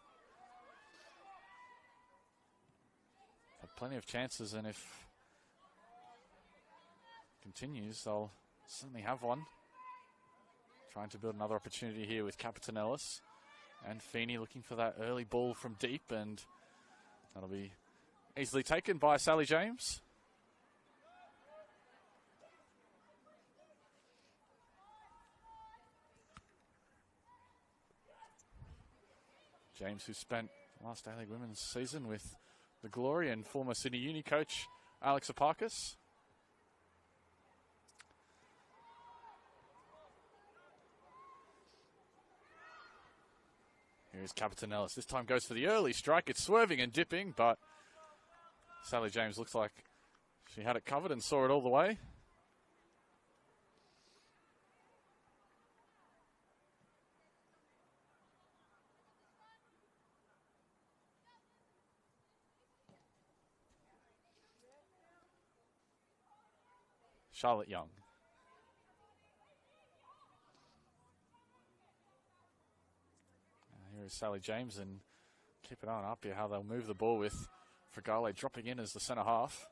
Had plenty of chances, and if it continues, they'll certainly have one. Trying to build another opportunity here with Capitanellis. And Feeney looking for that early ball from deep, and that'll be easily taken by Sally James. James, who spent last A-League Women's season with the Glory and former Sydney Uni coach Alex Apakis. Here's Capitanellis. This time goes for the early strike. It's swerving and dipping, but Sally James looks like she had it covered and saw it all the way. Charlotte Young. Here is Sally James, and keep an eye on APIA how they'll move the ball with Fragale dropping in as the centre half.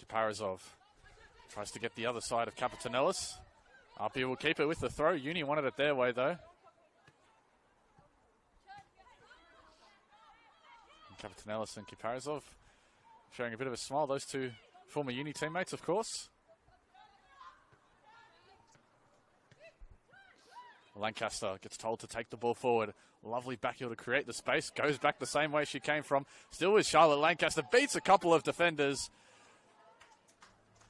Kiparazov tries to get the other side of Capitanellis. APIA will keep it with the throw. Uni wanted it their way though. And Capitanellis and Kiparazov showing a bit of a smile. Those two former Uni teammates, of course. Lancaster gets told to take the ball forward. Lovely back heel to create the space. Goes back the same way she came from. Still with Charlotte Lancaster. Beats a couple of defenders.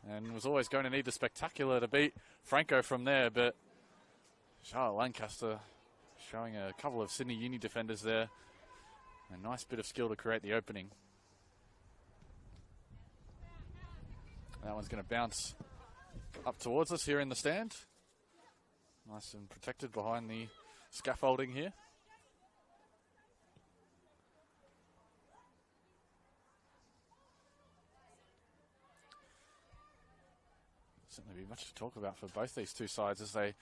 And was always going to need the spectacular to beat Franco from there. But Charlotte Lancaster showing a couple of Sydney Uni defenders there. A nice bit of skill to create the opening. That one's going to bounce up towards us here in the stand. Nice and protected behind the scaffolding here. Certainly be much to talk about for both these two sides as they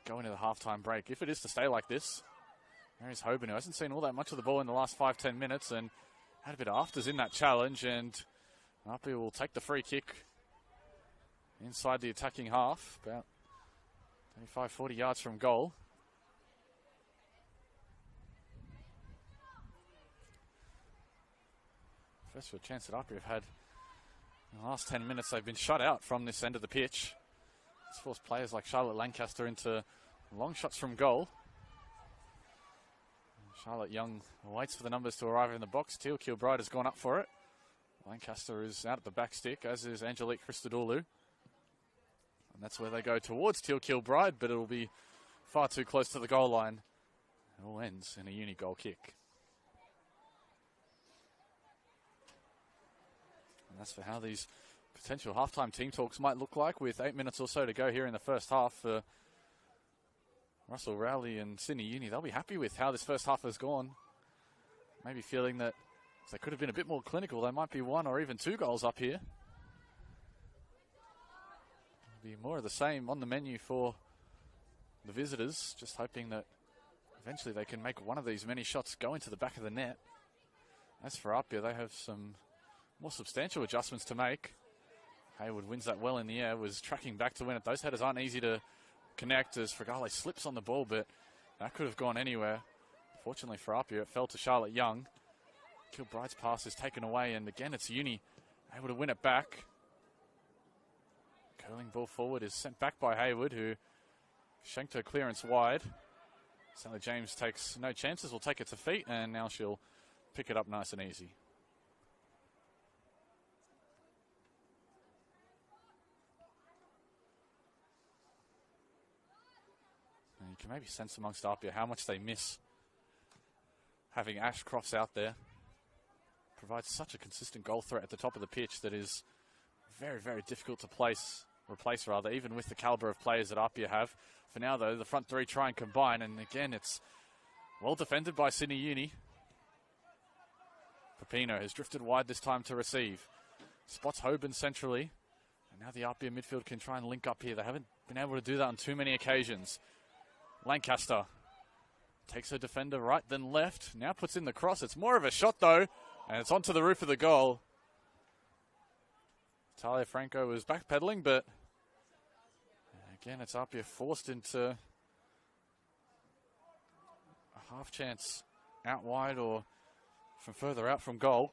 go into the halftime break. If it is to stay like this, there's Hoban, who hasn't seen all that much of the ball in the last 5-10 minutes and had a bit of afters in that challenge, and APIA will take the free kick inside the attacking half, about 35-40 yards from goal. First for a chance that APIA have had in the last 10 minutes. They've been shut out from this end of the pitch. It's forced players like Charlotte Lancaster into long shots from goal. Charlotte Young waits for the numbers to arrive in the box. Teal Kilbride has gone up for it. Lancaster is out at the back stick, as is Angelique Christodoulou. And that's where they go towards Teal Kilbride, but it'll be far too close to the goal line. It all ends in a uni goal kick. And that's for how these potential halftime team talks might look like, with 8 minutes or so to go here in the first half for Russell Rowley and Sydney Uni. They'll be happy with how this first half has gone. Maybe feeling that if they could have been a bit more clinical, they might be 1 or even 2 goals up here. Be more of the same on the menu for the visitors, just hoping that eventually they can make one of these many shots go into the back of the net. As for APIA, they have some more substantial adjustments to make. Hayward wins that well in the air, was tracking back to win it. Those headers aren't easy to connect as Fregale slips on the ball, but that could have gone anywhere. Fortunately for APIA, it fell to Charlotte Young. Kilbride's pass is taken away, and again it's Uni able to win it back. Curling ball forward is sent back by Hayward, who shanked her clearance wide. Sally James takes no chances, will take it to feet, and now she'll pick it up nice and easy. And you can maybe sense amongst APIA how much they miss having Ashcrofts out there. Provides such a consistent goal threat at the top of the pitch that is very, very difficult to replace, even with the calibre of players that APIA have. For now, though, the front three try and combine, and again, it's well defended by Sydney Uni. Pepino has drifted wide this time to receive. Spots Hoban centrally, and now the APIA midfield can try and link up here. They haven't been able to do that on too many occasions. Lancaster takes her defender right, then left. Now puts in the cross. It's more of a shot, though, and it's onto the roof of the goal. Talia Franco was backpedaling, but again, it's APIA forced into a half chance out wide or from further out from goal.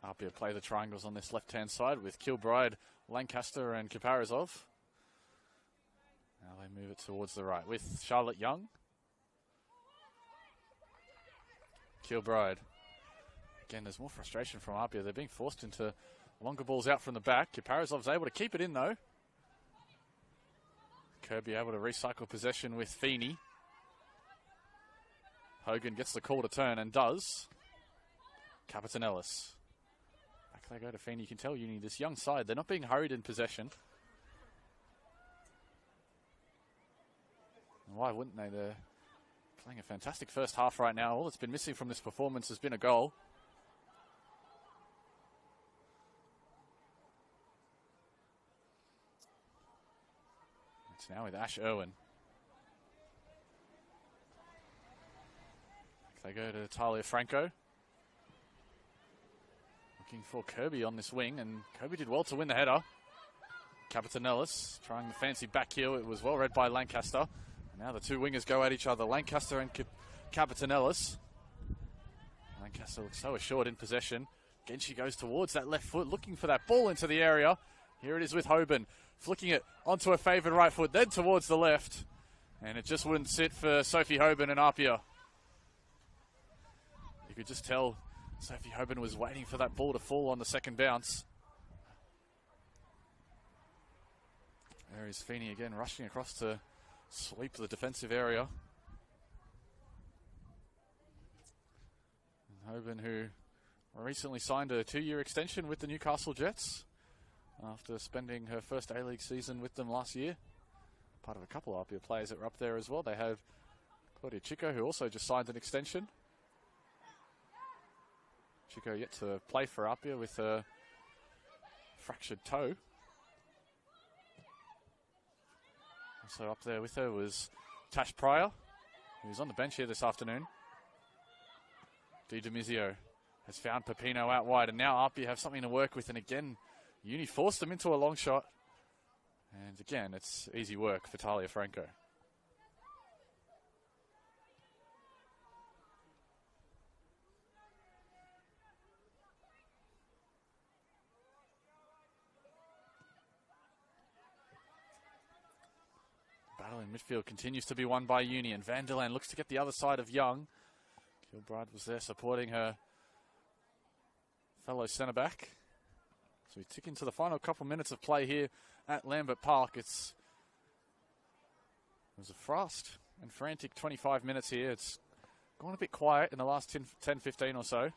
APIA play the triangles on this left-hand side with Kilbride, Lancaster and Kaparizov. Now they move it towards the right with Charlotte Young. Kilbride. Again, there's more frustration from APIA. They're being forced into longer balls out from the back. Kaparizov's able to keep it in, though. Kirby able to recycle possession with Feeney. Hogan gets the call to turn and does. Capitan Ellis. They go to Feeney. You can tell Uni, this young side, they're not being hurried in possession. And why wouldn't they? They're playing a fantastic first half right now. All that's been missing from this performance has been a goal. It's now with Ash Irwin. They go to Talia Franco. Looking for Kirby on this wing, and Kirby did well to win the header. Capitan Ellis trying the fancy back heel. It was well read by Lancaster. And now the two wingers go at each other, Lancaster and Capitan Ellis. Lancaster looks so assured in possession. Again, she goes towards that left foot, looking for that ball into the area. Here it is with Hoban, flicking it onto her favoured right foot, then towards the left. And it just wouldn't sit for Sophie Hoban and APIA. You could just tell Sophie Hoban was waiting for that ball to fall on the second bounce. There is Feeney again, rushing across to sweep the defensive area. And Hoban, who recently signed a 2-year extension with the Newcastle Jets after spending her first A-League season with them last year. Part of a couple of APIA players that were up there as well. They have Claudia Chico, who also just signed an extension. Chico yet to play for APIA with a fractured toe. Also up there with her was Tash Pryor, who's on the bench here this afternoon. Di Demizio has found Pepino out wide, and now APIA have something to work with, and again, Uni forced them into a long shot. And again, it's easy work for Talia Franco. in midfield continues to be won by Union. Van der Laan looks to get the other side of Young. Kilbride was there supporting her fellow centre-back. So we tick into the final couple minutes of play here at Lambert Park. It was a fast and frantic 25 minutes here. It's gone a bit quiet in the last 10-15 or so.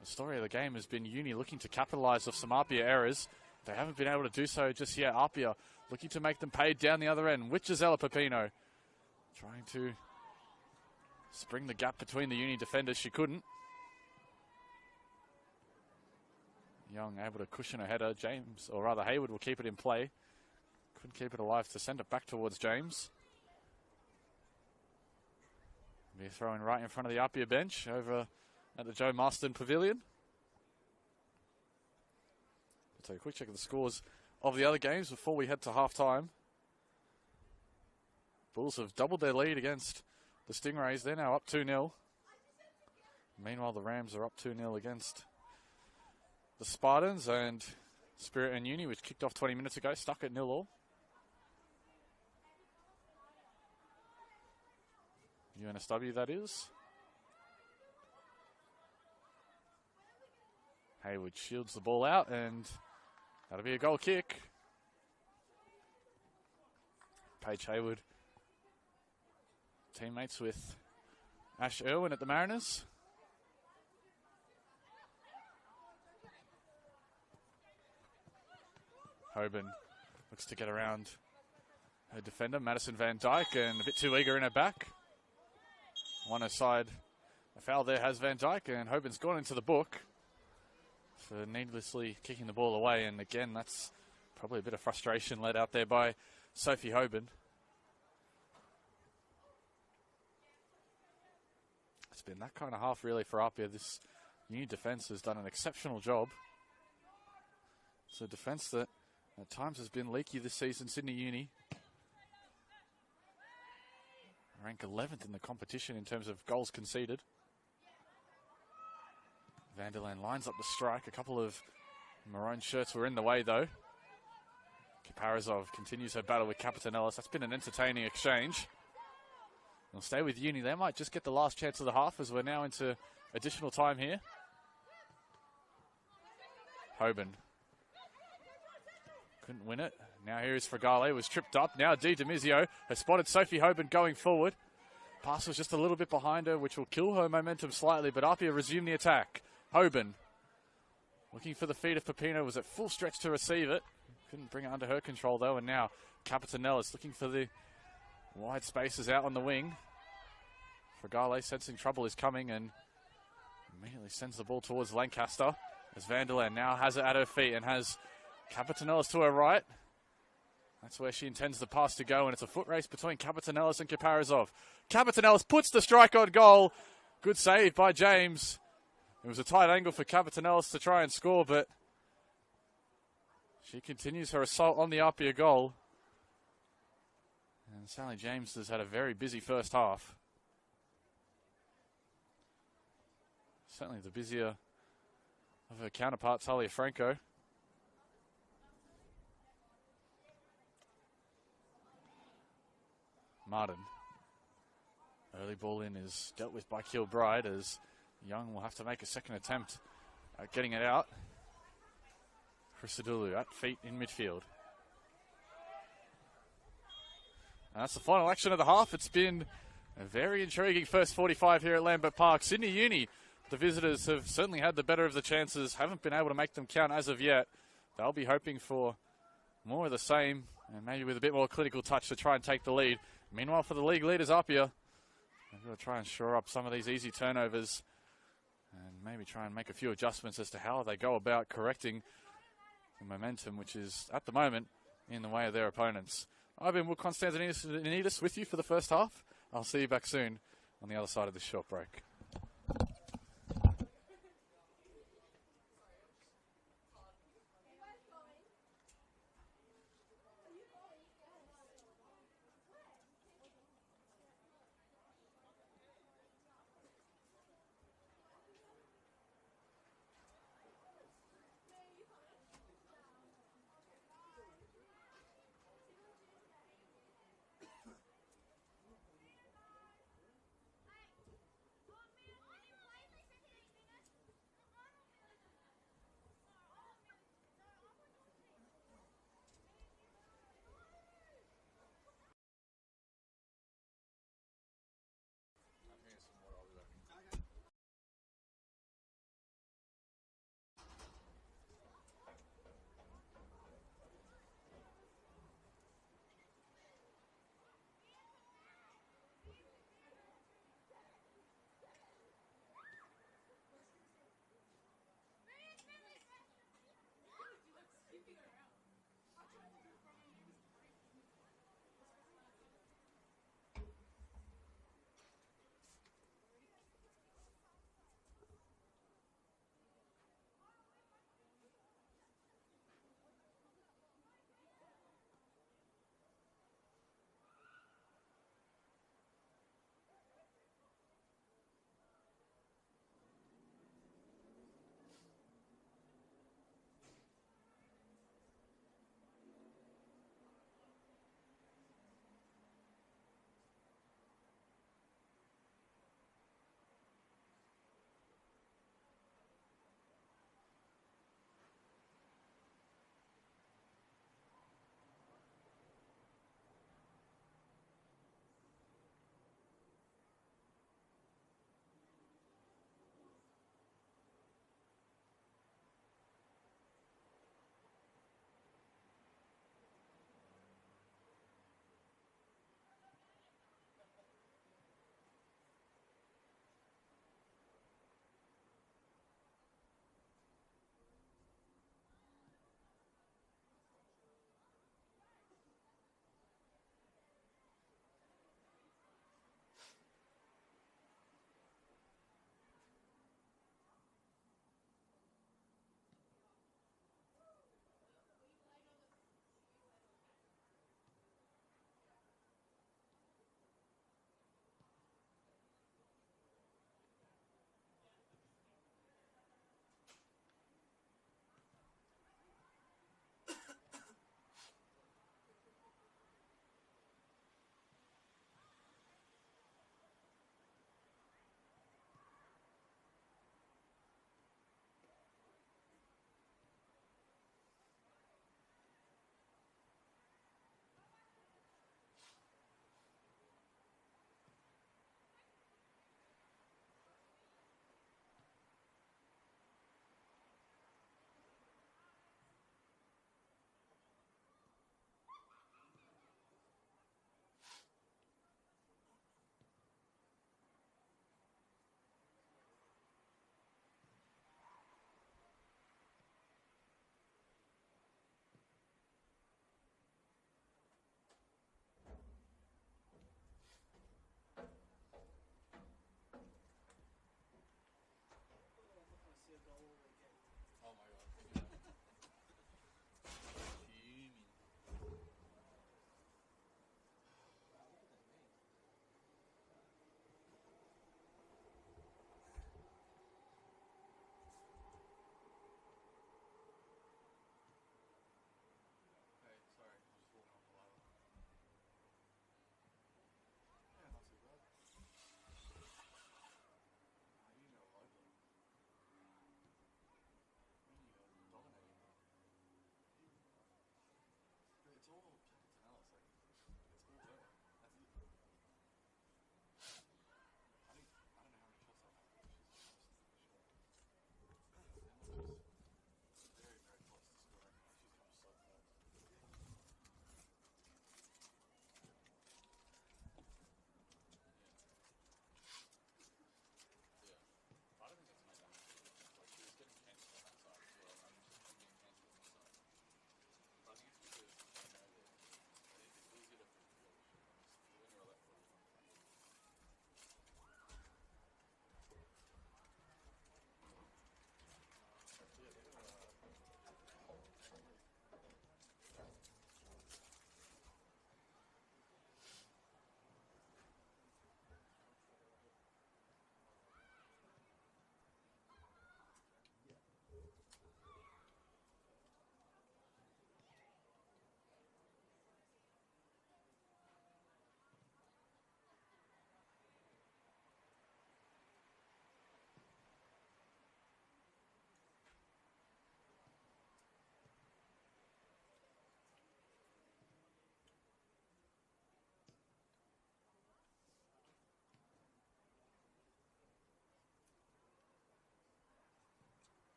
The story of the game has been Uni looking to capitalise off some APIA errors. They haven't been able to do so just yet. APIA looking to make them pay down the other end. With Gisela Pepino trying to spring the gap between the Uni defenders. She couldn't. Young able to cushion her header. James, or rather Hayward, will keep it in play. Couldn't keep it alive to send it back towards James. Be a throw in right in front of the APIA bench over at the Joe Marston Pavilion. We'll take a quick check of the scores of the other games before we head to half-time. Bulls have doubled their lead against the Stingrays. They're now up 2-0. Meanwhile, the Rams are up 2-0 against the Spartans, and Spirit and Uni, which kicked off 20 minutes ago, stuck at 0-0. UNSW, that is. Hayward shields the ball out, and that'll be a goal kick. Paige Hayward, teammates with Ash Irwin at the Mariners. Hoban looks to get around her defender, Madison Van Dyke, and a bit too eager in her back. One aside, a foul there has Van Dyke, and Hoban's gone into the book for needlessly kicking the ball away. And again, that's probably a bit of frustration let out there by Sophie Hoban. It's been that kind of half really for APIA. This new defence has done an exceptional job. It's a defence that at times has been leaky this season. Sydney Uni rank 11th in the competition in terms of goals conceded. Van der Laan lines up the strike. A couple of maroon shirts were in the way though. Kaparizov continues her battle with Capitanellis. That's been an entertaining exchange. They'll stay with Uni. They might just get the last chance of the half as we're now into additional time here. Hoban couldn't win it. Now here is Fragale, was tripped up. Now Di Demizio has spotted Sophie Hoban going forward. Pass was just a little bit behind her, which will kill her momentum slightly, but APIA resume the attack. Hoban looking for the feed of Pepino, was at full stretch to receive it. Couldn't bring it under her control though, and now Capitanellis looking for the wide spaces out on the wing. Fragale sensing trouble is coming and immediately sends the ball towards Lancaster as Van der Laan now has it at her feet and has Capitanellis to her right. That's where she intends the pass to go, and it's a foot race between Capitanellis and Kaparizov. Capitanellis puts the strike on goal. Good save by James. It was a tight angle for Capitanellis to try and score, but she continues her assault on the APIA goal. And Sally James has had a very busy first half. Certainly the busier of her counterpart, Talia Franco. Martin. Early ball in is dealt with by Kilbride as Young will have to make a second attempt at getting it out. Christodoulou at feet in midfield. And that's the final action of the half. It's been a very intriguing first 45 here at Lambert Park. Sydney Uni, the visitors, have certainly had the better of the chances. Haven't been able to make them count as of yet. They'll be hoping for more of the same and maybe with a bit more clinical touch to try and take the lead. Meanwhile, for the league leaders, APIA, they've got to try and shore up some of these easy turnovers and maybe try and make a few adjustments as to how they go about correcting the momentum, which is, at the moment, in the way of their opponents. I've been Will Constantinidis with you for the first half. I'll see you back soon on the other side of this short break.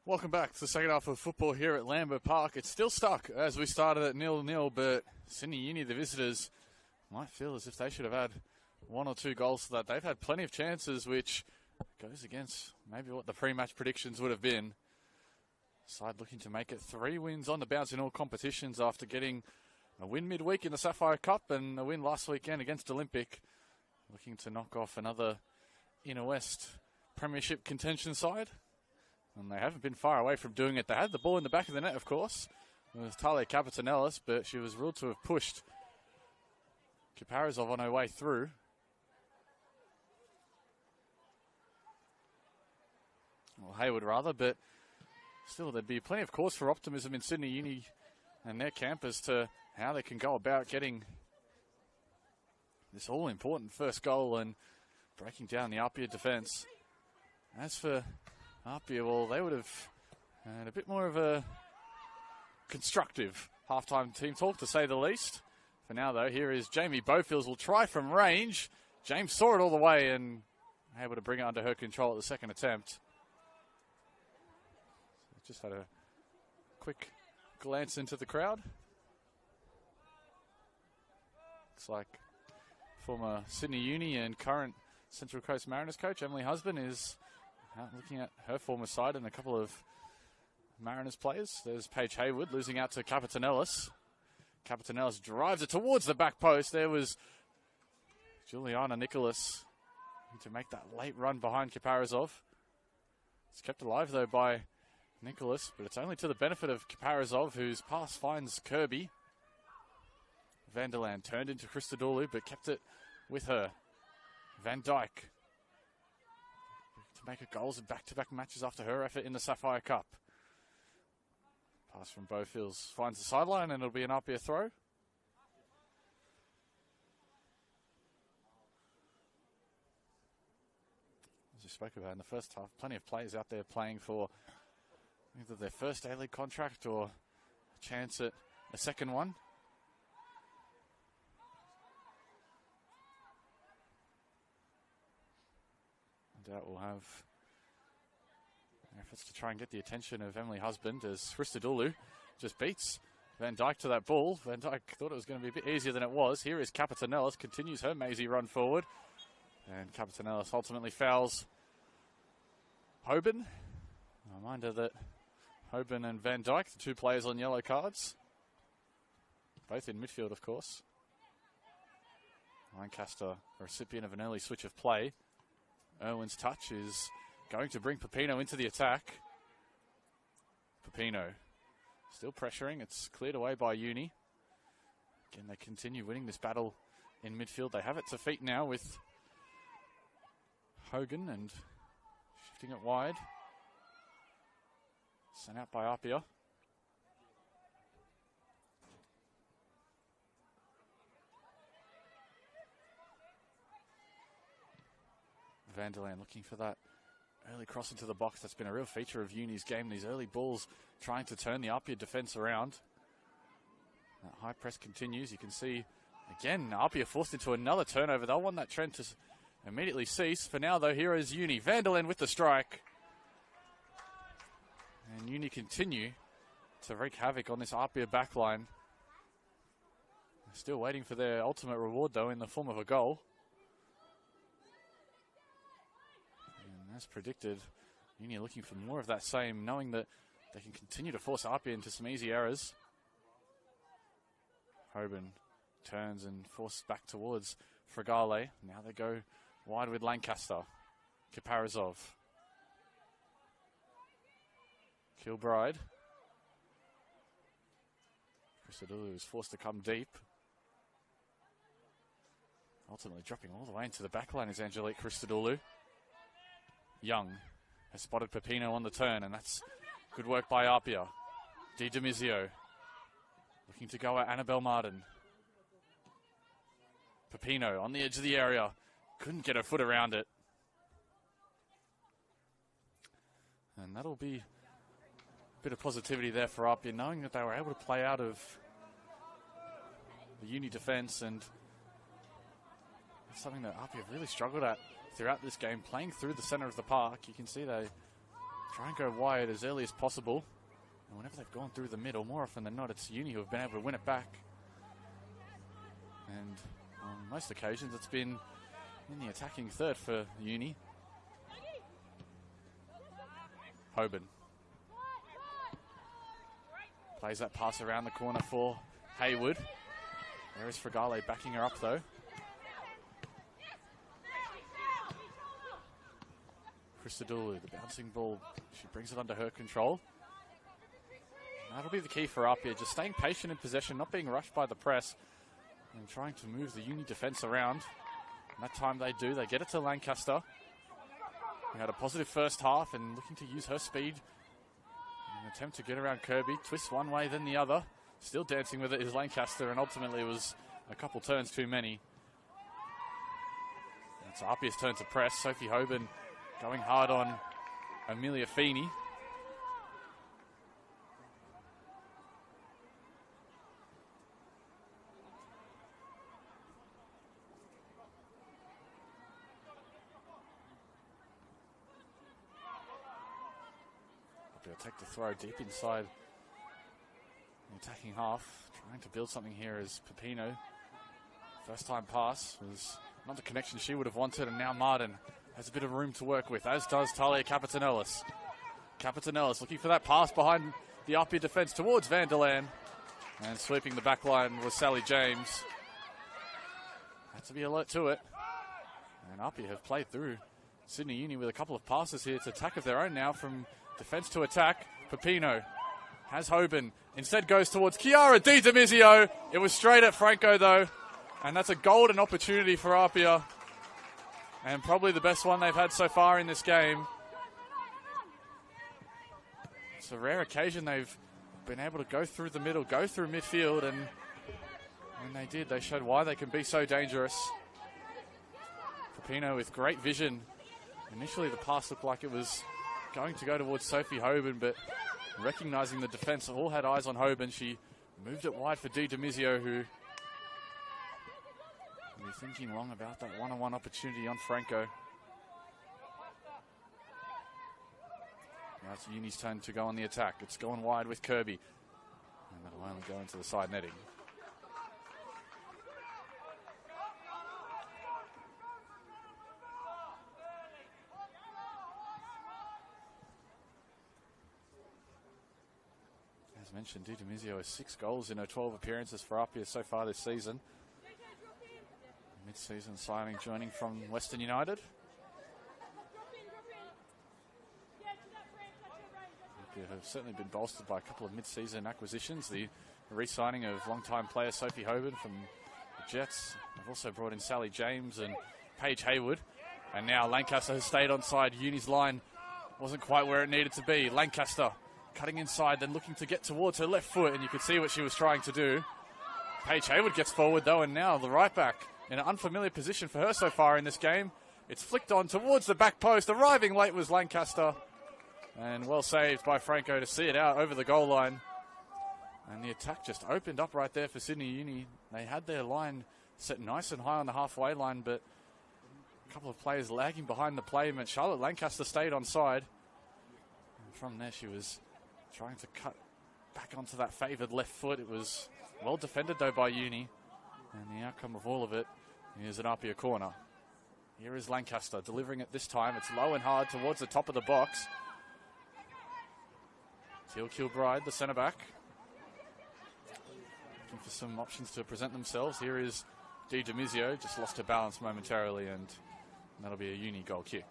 Welcome back to the second half of football here at Lambert Park. It's still stuck as we started at 0-0, but Sydney Uni, the visitors, might feel as if they should have had one or two goals to that. They've had plenty of chances, which goes against maybe what the pre-match predictions would have been. Side looking to make it 3 wins on the bounce in all competitions after getting a win midweek in the Sapphire Cup and a win last weekend against Olympic. Looking to knock off another Inner West Premiership contention side. And they haven't been far away from doing it. They had the ball in the back of the net, of course, with Talia Capitanellis, but she was ruled to have pushed Kiparizov on her way through. Well, Hayward rather, but still there'd be plenty of cause for optimism in Sydney Uni and their camp as to how they can go about getting this all-important first goal and breaking down the APIA defence. As for APIA, well, they would have had a bit more of a constructive halftime team talk, to say the least. For now, though, here is Jamie Bofields will try from range. James saw it all the way and able to bring it under her control at the second attempt. Just had a quick glance into the crowd. Looks like former Sydney Uni and current Central Coast Mariners coach Emily Husband is out looking at her former side and a couple of Mariners players. There's Paige Hayward losing out to Capitanellis. Capitanellis drives it towards the back post. There was Juliana Nicholas to make that late run behind Kiparizov. It's kept alive, though, by Nicholas, but it's only to the benefit of Kiparizov, whose pass finds Kirby. Vanderland turned into Christodoulou, but kept it with her. Van Dyke to make her goals in back-to-back matches after her effort in the Sapphire Cup. Pass from Bofields finds the sideline, and it'll be an APIA throw. As you spoke about in the first half, plenty of players out there playing for either their first A-League contract or a chance at a second one. No doubt we'll have efforts to try and get the attention of Emily Husband as Christodoulou just beats Van Dyke to that ball. Van Dyke thought it was going to be a bit easier than it was. Here is Capitanellis, continues her mazy run forward. And Capitanellis ultimately fouls Hoban. A reminder that Hoban and Van Dyke, the two players on yellow cards. Both in midfield, of course. Lancaster, a recipient of an early switch of play. Irwin's touch is going to bring Pepino into the attack. Pepino still pressuring. It's cleared away by Uni. Again, they continue winning this battle in midfield. They have it to feet now with Hogan and shifting it wide. Sent out by APIA. Vanderland looking for that early cross into the box. That's been a real feature of Uni's game. These early balls trying to turn the APIA defence around. That high press continues. You can see, again, APIA forced into another turnover. They'll want that trend to immediately cease. For now, though, here is Uni. Vanderland with the strike. And Uni continue to wreak havoc on this APIA backline. Still waiting for their ultimate reward, though, in the form of a goal. And as predicted, Uni looking for more of that same, knowing that they can continue to force APIA into some easy errors. Hoban turns and forces back towards Fragale. Now they go wide with Lancaster. Kiparizov. Kilbride. Christodoulou is forced to come deep. Ultimately dropping all the way into the back line is Angelique Christodoulou. Young has spotted Pepino on the turn, and that's good work by APIA. Di Demizio looking to go at Annabelle Martin. Pepino on the edge of the area. Couldn't get her foot around it. And that'll be a bit of positivity there for APIA, knowing that they were able to play out of the Uni defence, and it's something that APIA have really struggled at throughout this game, playing through the centre of the park. You can see they try and go wide as early as possible. And whenever they've gone through the middle, more often than not, it's Uni who have been able to win it back. And on most occasions, it's been in the attacking third for Uni. Hoban plays that pass around the corner for Haywood. There is Fragale backing her up though. Christodoulou, the bouncing ball, she brings it under her control. That'll be the key for APIA, just staying patient in possession, not being rushed by the press, and trying to move the Uni defence around. And that time they do, they get it to Lancaster. We had a positive first half and looking to use her speed in an attempt to get around Kirby. Twists one way, then the other. Still dancing with it is Lancaster, and ultimately it was a couple turns too many. It's APIA's turn to press. Sophie Hoban going hard on Amelia Feeney. APIA take the throw deep inside the attacking half, trying to build something here as Pepino. First time pass was not the connection she would have wanted, and now Martin has a bit of room to work with, as does Talia Capitanellis. Capitanellis looking for that pass behind the APIA defence towards Vanderland, and sweeping the back line was Sally James. Had to be alert to it, and APIA have played through Sydney Uni with a couple of passes here. It's attack of their own now, from defence to attack. Pepino has Hoban, instead goes towards Chiara Di Demizio. It was straight at Franco though, and that's a golden opportunity for APIA, and probably the best one they've had so far in this game. It's a rare occasion they've been able to go through the middle, go through midfield, and when they did, they showed why they can be so dangerous. Pepino with great vision. Initially the pass looked like it was going to go towards Sophie Hoban, but recognising the defence, all had eyes on Hoban. She moved it wide for Di Demizio, who will be thinking long about that one-on-one opportunity on Franco. Now it's Uni's turn to go on the attack. It's going wide with Kirby, and that'll only go into the side netting. As mentioned, Di Demizio has 6 goals in her 12 appearances for APIA so far this season. Mid-season signing joining from Western United. APIA have certainly been bolstered by a couple of mid-season acquisitions. The re-signing of long-time player Sophie Hoban from the Jets. They've also brought in Sally James and Paige Haywood. And now Lancaster has stayed onside. Uni's line wasn't quite where it needed to be. Lancaster cutting inside, then looking to get towards her left foot, and you could see what she was trying to do. Paige Haywood gets forward though, and now the right back in an unfamiliar position for her so far in this game. It's flicked on towards the back post. Arriving late was Lancaster, and well saved by Franco to see it out over the goal line. And the attack just opened up right there for Sydney Uni. They had their line set nice and high on the halfway line, but a couple of players lagging behind the play meant Charlotte Lancaster stayed onside. And from there she was trying to cut back onto that favoured left foot. It was well defended though by Uni, and the outcome of all of it is an APIA corner. Here is Lancaster delivering it this time. It's low and hard towards the top of the box. Teal Kilbride, the centre back, looking for some options to present themselves. Here is Di Demizio, just lost her balance momentarily, and that'll be a Uni goal kick.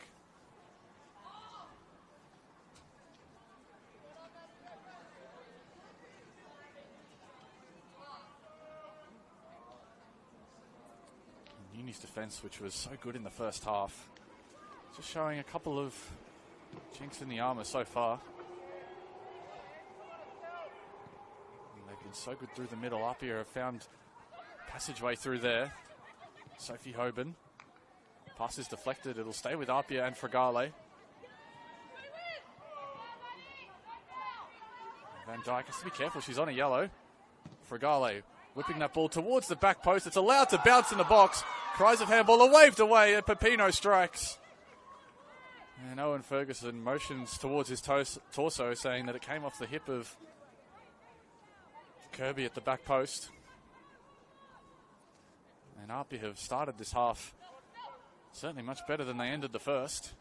Uni's defence, which was so good in the first half, just showing a couple of chinks in the armour so far. And they've been so good through the middle. APIA have found passageway through there. Sophie Hoban. Pass is deflected. It'll stay with APIA and Fragale. Van Dijk has to be careful. She's on a yellow. Fragale whipping that ball towards the back post. It's allowed to bounce in the box. Cries of handball are waved away, and Pepino strikes. And Owen Ferguson motions towards his torso, saying that it came off the hip of Kirby at the back post. And APIA have started this half certainly much better than they ended the first.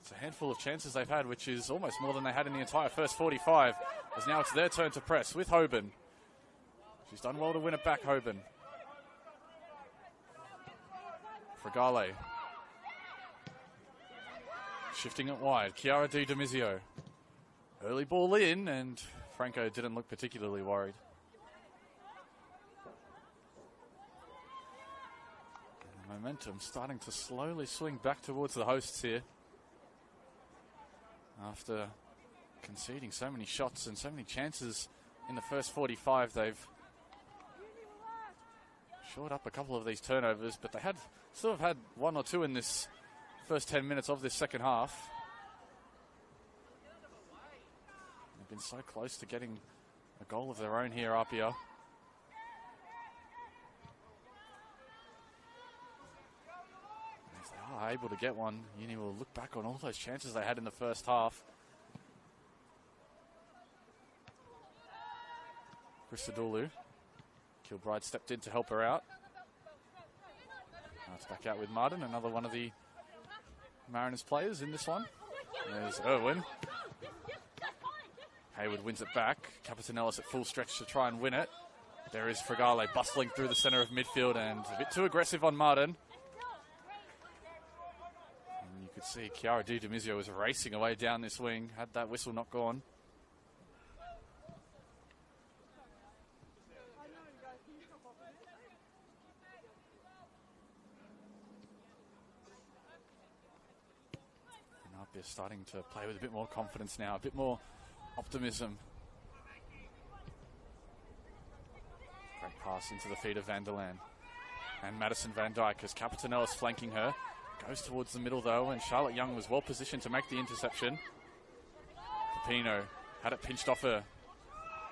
It's a handful of chances they've had, which is almost more than they had in the entire first 45. As now it's their turn to press with Hoban. She's done well to win it back, Hoban. Fragale. Shifting it wide. Chiara Di Domizio. Early ball in, and Franco didn't look particularly worried. And momentum starting to slowly swing back towards the hosts here. After conceding so many shots and so many chances in the first 45, they've shored up a couple of these turnovers, but they had sort of had one or two in this first 10 minutes of this second half. They've been so close to getting a goal of their own here, APIA. And if they are able to get one, Uni will look back on all those chances they had in the first half. Christodoulou. Kilbride stepped in to help her out. Now it's back out with Martin, another one of the Mariners players in this one. There's Irwin. Hayward wins it back. Capetanellis at full stretch to try and win it. There is Fragale bustling through the centre of midfield and a bit too aggressive on Martin. And you could see Chiara Di Domizio was racing away down this wing, had that whistle not gone. And APIA starting to play with a bit more confidence now, a bit more optimism. Great pass into the feet of Van der Laan. And Madison Van Dyke as Capetanellis flanking her. Goes towards the middle though, and Charlotte Young was well positioned to make the interception. Pepino had it pinched off her.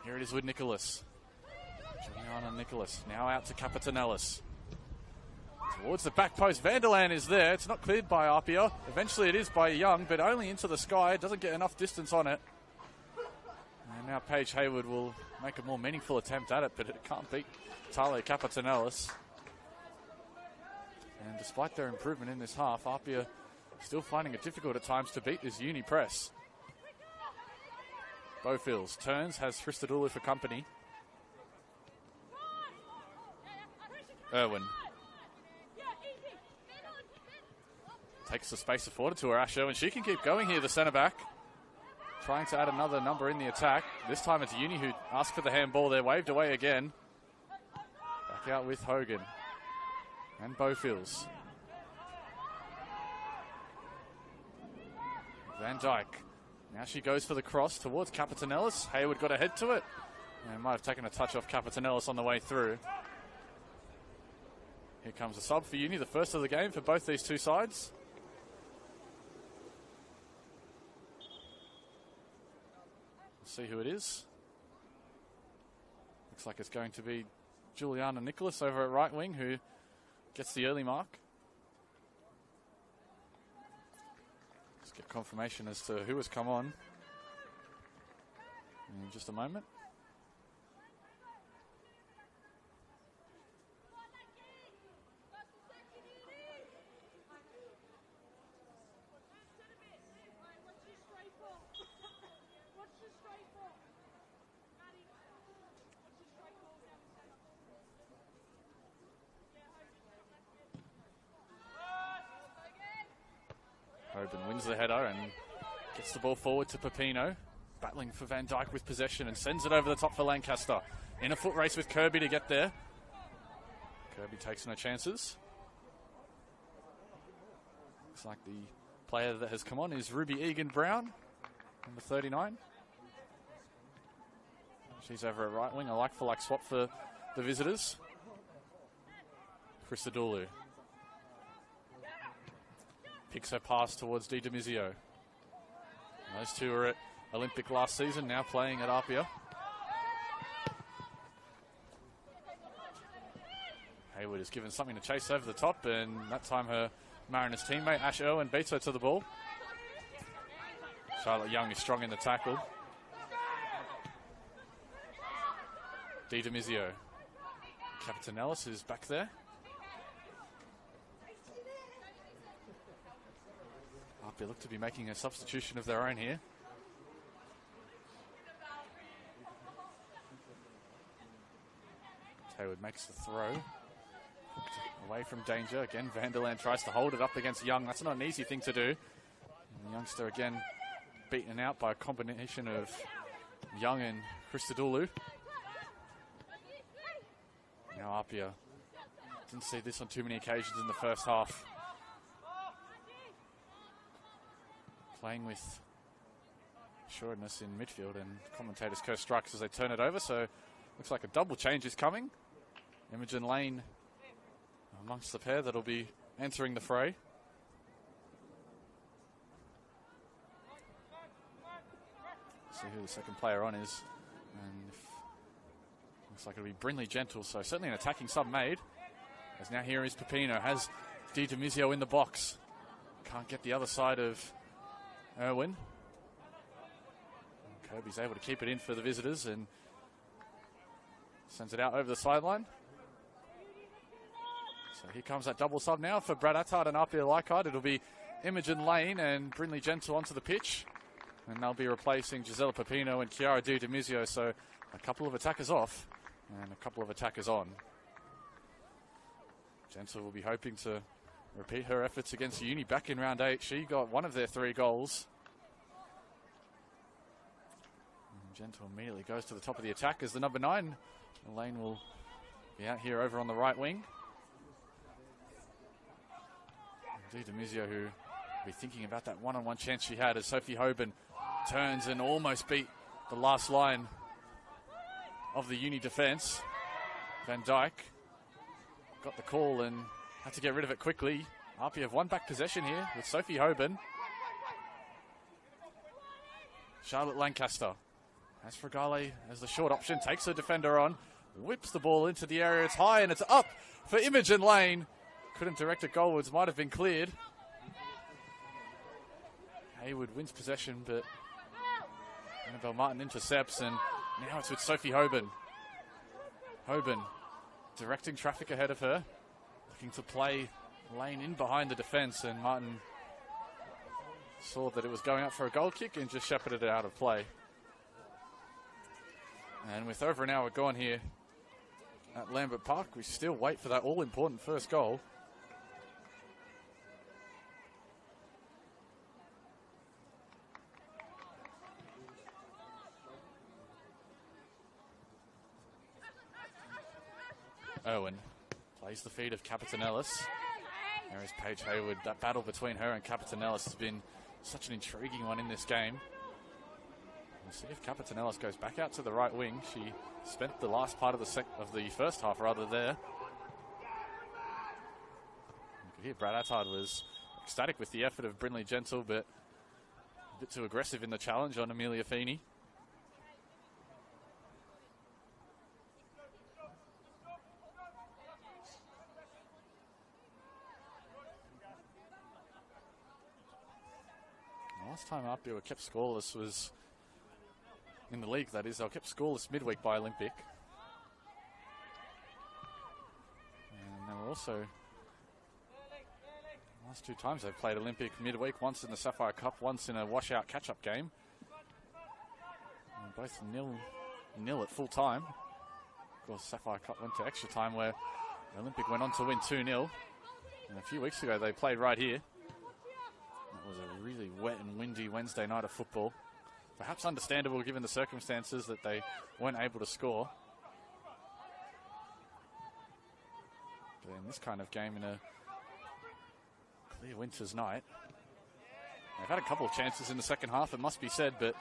Here it is with Nicholas. Juliana Nicholas now out to Capetanellis. Towards the back post, Van der Laan is there. It's not cleared by APIA. Eventually it is by Young, but only into the sky. It doesn't get enough distance on it. And now Paige Hayward will make a more meaningful attempt at it, but it can't beat Tale Capetanellis. And despite their improvement in this half, APIA still finding it difficult at times to beat this Uni press. Bowfields turns, has Christodoulou for company. Irwin. Takes the space afforded to her, Ash Irwin. She can keep going here, the centre-back. Trying to add another number in the attack. This time it's Uni who asked for the handball. They're waved away again. Back out with Hogan. And Bowfields. Van Dyke. Now she goes for the cross towards Capetanellis. Hayward got ahead to it. And might have taken a touch off Capetanellis on the way through. Here comes a sub for Uni, the first of the game for both these two sides. See who it is. Looks like it's going to be Juliana Nicholas over at right wing, who gets the early mark. Let's get confirmation as to who has come on in just a moment. Hoban wins the header and gets the ball forward to Pepino. Battling for Van Dyke with possession and sends it over the top for Lancaster. In a foot race with Kirby to get there. Kirby takes no chances. Looks like the player that has come on is Ruby Egan-Brown, number 39. She's over at right wing, a like-for-like swap for the visitors. Christodoulou. Picks her pass towards Di Domizio. Those two were at Olympic last season, now playing at APIA. Hayward is given something to chase over the top, and that time her Mariners teammate Ash Irwin beats her to the ball. Charlotte Young is strong in the tackle. Di Demizio. Captain Ellis is back there. They look to be making a substitution of their own here. Hayward makes the throw. Away from danger. Again, Vanderland tries to hold it up against Young. That's not an easy thing to do. And the youngster again beaten out by a combination of Young and Christodoulou. Now APIA didn't see this on too many occasions in the first half. Playing with assuredness in midfield, and commentators curse strikes as they turn it over, so looks like a double change is coming. Imogen Lane amongst the pair that'll be entering the fray. See who the second player on is, and looks like it'll be Brinley Gentle, so certainly an attacking sub made. As now here is Pepino, has Di Demizio in the box. Can't get the other side of Irwin. Kirby's able to keep it in for the visitors and sends it out over the sideline. So here comes that double sub now for Brad Attard and APIA Leichhardt. It'll be Imogen Lane and Brinley Gentle onto the pitch, and they'll be replacing Gisela Pepino and Chiara Di Demizio. So a couple of attackers off and a couple of attackers on. Gentle will be hoping to repeat her efforts against Uni back in round 8. She got one of their 3 goals. And Gentle immediately goes to the top of the attack as the number 9. Elaine will be out here over on the right wing. Di Demizio, who will be thinking about that one-on-one chance she had as Sophie Hoban turns and almost beat the last line of the Uni defence. Van Dijk got the call and had to get rid of it quickly. APIA have won back possession here with Sophie Hoban. Charlotte Lancaster has Fragale as the short option, takes her defender on, whips the ball into the area. It's high and it's up for Imogen Lane. Couldn't direct it goalwards, might have been cleared. Hayward wins possession, but Annabelle Martin intercepts, and now it's with Sophie Hoban. Hoban directing traffic ahead of her, looking to play Lane in behind the defence, and Martin saw that it was going up for a goal kick and just shepherded it out of play. And with over an hour gone here at Lambert Park, we still wait for that all-important first goal. Irwin plays the feed of Captain Ellis. There is Paige Hayward. That battle between her and Captain Ellis has been such an intriguing one in this game. We'll see if Captain Ellis goes back out to the right wing. She spent the last part of the first half rather there. You could hear Brad Attard was ecstatic with the effort of Brinley Gentle, but a bit too aggressive in the challenge on Amelia Feeney. Last time APIA were kept scoreless was in the league, that is. They were kept scoreless midweek by Olympic. And they were also, last 2 times they've played Olympic midweek, once in the Sapphire Cup, once in a washout catch-up game. And both nil at full time. Of course, Sapphire Cup went to extra time where Olympic went on to win 2-0. And a few weeks ago they played right here. It was a really wet and windy Wednesday night of football. Perhaps understandable given the circumstances that they weren't able to score. But in this kind of game, in a clear winter's night, they've had a couple of chances in the second half, it must be said, but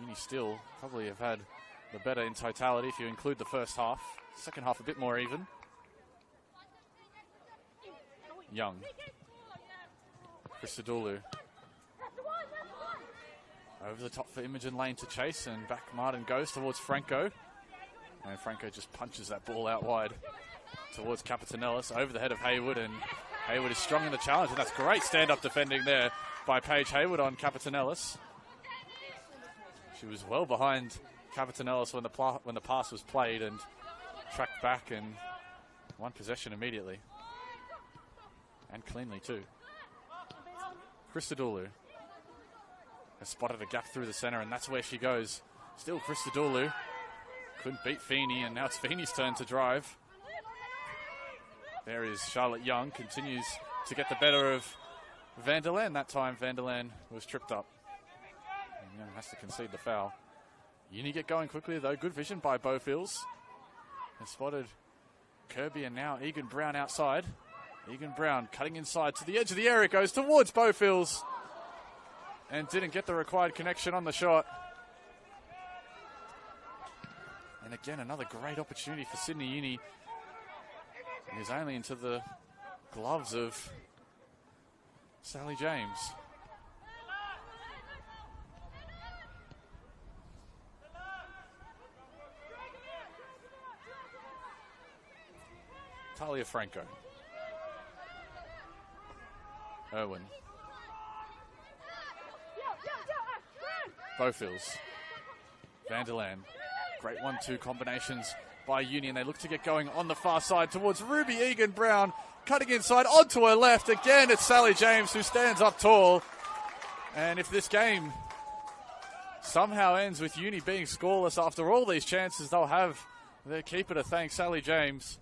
Uni still probably have had the better in totality if you include the first half. Second half a bit more even. Young. Christodoulou. Over the top for Imogen Lane to chase, and back Martin goes towards Franco. And Franco just punches that ball out wide towards Captain Ellis over the head of Hayward, and Hayward is strong in the challenge, and that's great stand-up defending there by Paige Hayward on Capitanellis. She was well behind Capitanellis when the pass was played and tracked back and won possession immediately. And cleanly too. Christodoulou has spotted a gap through the centre, and that's where she goes. Still Christodoulou. Couldn't beat Feeney, and now it's Feeney's turn to drive. There is Charlotte Young, continues to get the better of Van der Laan. That time Van der Laan was tripped up. And Young has to concede the foul. Uni get going quickly though. Good vision by Bowfields. Has spotted Kirby and now Egan Brown outside. Egan Brown cutting inside to the edge of the area, goes towards Bowfields and didn't get the required connection on the shot. And again, another great opportunity for Sydney Uni. It is only into the gloves of Sally James. Talia Franco. Irwin. Bowfields. Van der Laan. Great 1-2 combinations by Uni, and they look to get going on the far side towards Ruby Egan Brown, cutting inside onto her left. Again, it's Sally James who stands up tall. And if this game somehow ends with Uni being scoreless after all these chances, they'll have their keeper to thank, Sally James.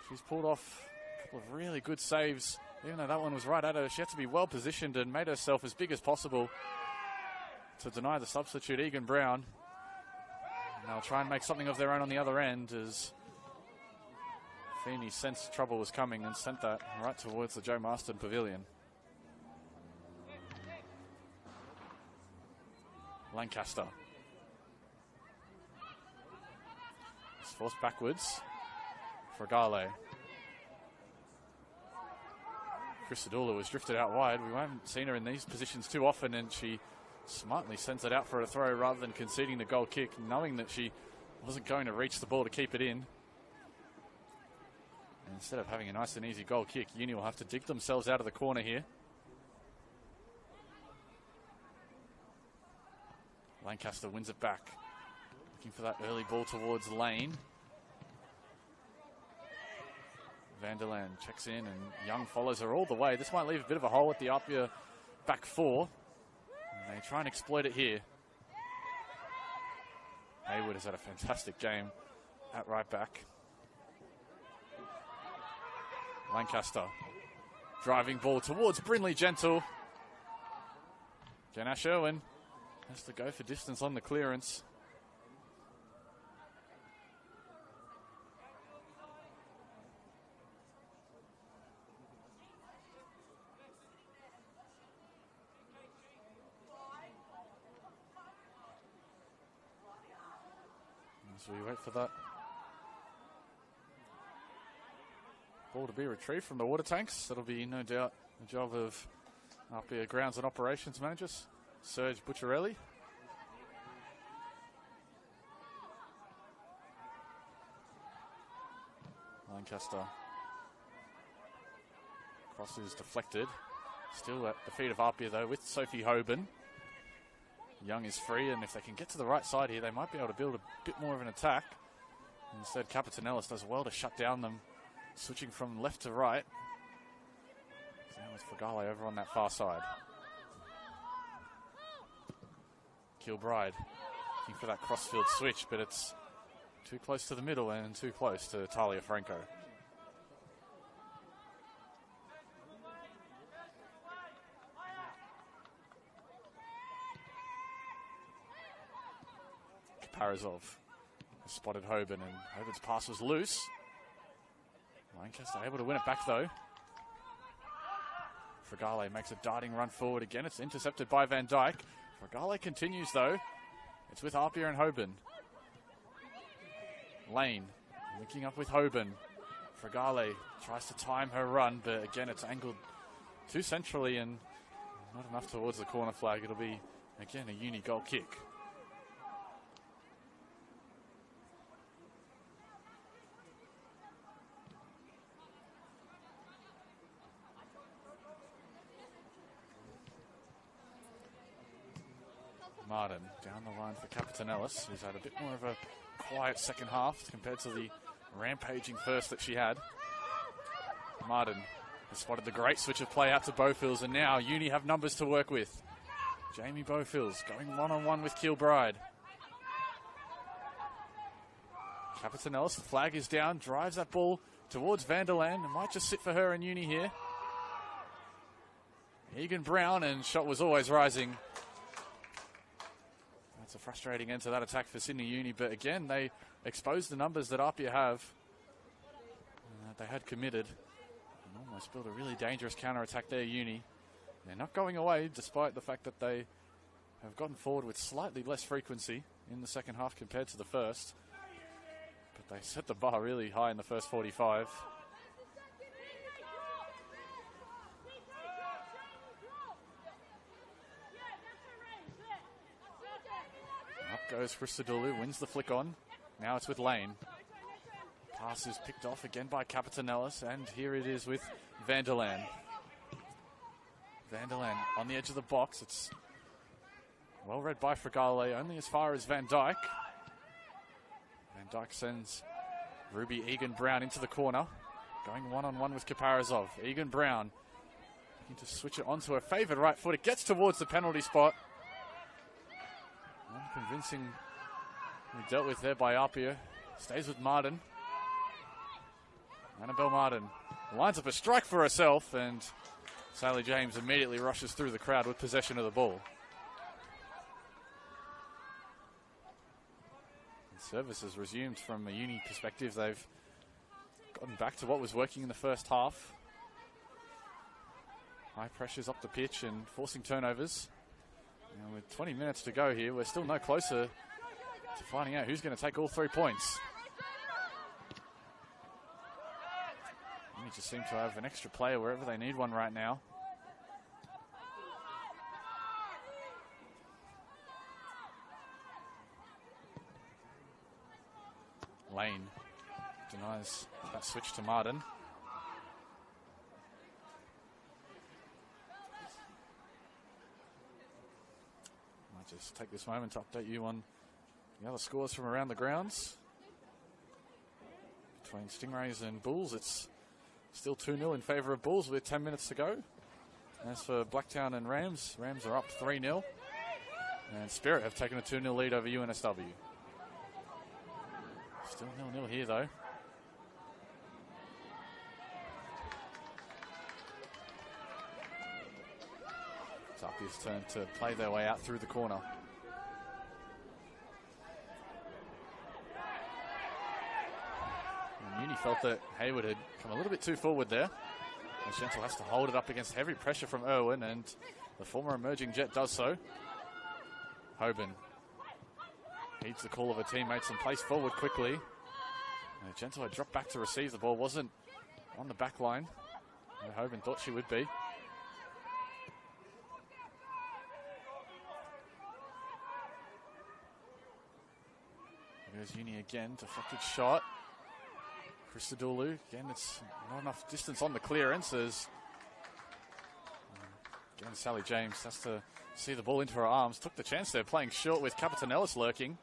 She's pulled off a couple of really good saves. Even though that one was right at her, she had to be well positioned and made herself as big as possible to deny the substitute, Egan Brown. And they'll try and make something of their own on the other end as Feeney sensed trouble was coming and sent that right towards the Joe Marston Pavilion. Lancaster. It's forced backwards for Gale. Christodoulou was drifted out wide. We haven't seen her in these positions too often, and she smartly sends it out for a throw rather than conceding the goal kick, knowing that she wasn't going to reach the ball to keep it in. And instead of having a nice and easy goal kick, Uni will have to dig themselves out of the corner here. Lancaster wins it back. Looking for that early ball towards Lane. Van der Laan checks in and Young follows her all the way. This might leave a bit of a hole at the APIA back four. And they try and exploit it here. Hayward has had a fantastic game at right back. Lancaster. Driving ball towards Brinley Gentle. Again, Ash Irwin has to go for distance on the clearance. As we wait for that ball to be retrieved from the water tanks, that'll be no doubt the job of APIA Grounds and Operations Managers, Serge Bucciarelli. Lancaster. Cross is deflected. Still at the feet of APIA though with Sophie Hoban. Young is free, and if they can get to the right side here, they might be able to build a bit more of an attack. Instead, Capitanellis does well to shut down them, switching from left to right. So now it's Fregale over on that far side. Kilbride looking for that crossfield switch, but it's too close to the middle and too close to Talia Franco. Parazov spotted Hoban, and Hoban's pass was loose. Lancaster able to win it back though. Fregale makes a darting run forward again. It's intercepted by Van Dyke. Fregale continues though. It's with APIA and Hoban. Lane linking up with Hoban. Fregale tries to time her run, but again it's angled too centrally and not enough towards the corner flag. It'll be again a Uni goal kick. Martin down the line for Capitanellis, who's had a bit more of a quiet second half compared to the rampaging first that she had. Martin has spotted the great switch of play out to Bowfields, and now Uni have numbers to work with. Jamie Bowfields going one-on-one with Kilbride. Capitanellis, the flag is down, drives that ball towards Vanderland. It might just sit for her and Uni here. Egan Brown, and shot was always rising. That's a frustrating end to that attack for Sydney Uni, but again, they exposed the numbers that APIA have. They had committed. And almost built a really dangerous counter-attack there, Uni. They're not going away, despite the fact that they have gotten forward with slightly less frequency in the second half compared to the first. But they set the bar really high in the first 45. Up goes Christodoulou, wins the flick on. Now it's with Lane. Pass is picked off again by Capitanellis, and here it is with Vanderland. Vanderland on the edge of the box. It's well read by Fragale, only as far as Van Dyke. Van Dyke sends Ruby Egan Brown into the corner, going one-on-one with Kaparazov. Egan Brown looking to switch it onto her favoured right foot. It gets towards the penalty spot. Unconvincing, dealt with there by APIA. Stays with Martin. Annabelle Martin lines up a strike for herself, and Sally James immediately rushes through the crowd with possession of the ball. And service has resumed from a Uni perspective. They've gotten back to what was working in the first half. High pressures up the pitch and forcing turnovers. And with 20 minutes to go here, we're still no closer to finding out who's going to take all 3 points. Uni just seem to have an extra player wherever they need one right now. Lane denies that switch to Martin. Might just take this moment to update you on the other scores from around the grounds. Between Stingrays and Bulls, it's still 2-0 in favour of Bulls with 10 minutes to go. As for Blacktown and Rams, Rams are up 3-0. And Spirit have taken a 2-0 lead over UNSW. Still 0-0 here though. It's APIA's turn to play their way out through the corner. And Uni felt that Hayward had come a little bit too forward there. And Gentle has to hold it up against heavy pressure from Irwin, and the former emerging Jet does so. Hoban heeds the call of her teammates and plays forward quickly. Gentle had dropped back to receive the ball, wasn't on the back line. Hoban thought she would be. There's Uni again, deflected shot. Christodoulou, again, it's not enough distance on the clearance as again, Sally James has to see the ball into her arms. Took the chance there, playing short with Capitanellis lurking.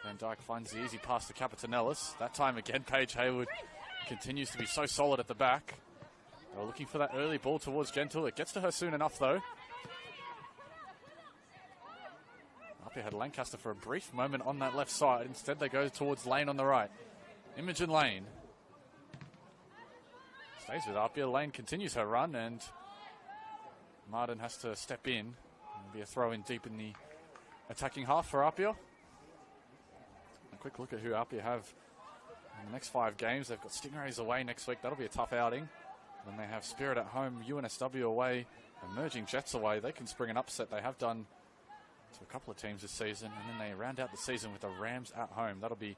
Van Dyke finds the easy pass to Capitanellis. That time again, Paige Hayward continues to be so solid at the back. They're looking for that early ball towards Gentle. It gets to her soon enough, though. APIA had Lancaster for a brief moment on that left side. Instead, they go towards Lane on the right. Imogen Lane stays with APIA. Lane continues her run, and Martin has to step in. It'll be a throw in deep in the attacking half for APIA. A quick look at who APIA have in the next 5 games. They've got Stingrays away next week. That'll be a tough outing. Then they have Spirit at home, UNSW away, emerging Jets away. They can spring an upset. They have done to a couple of teams this season. And then they round out the season with the Rams at home. That'll be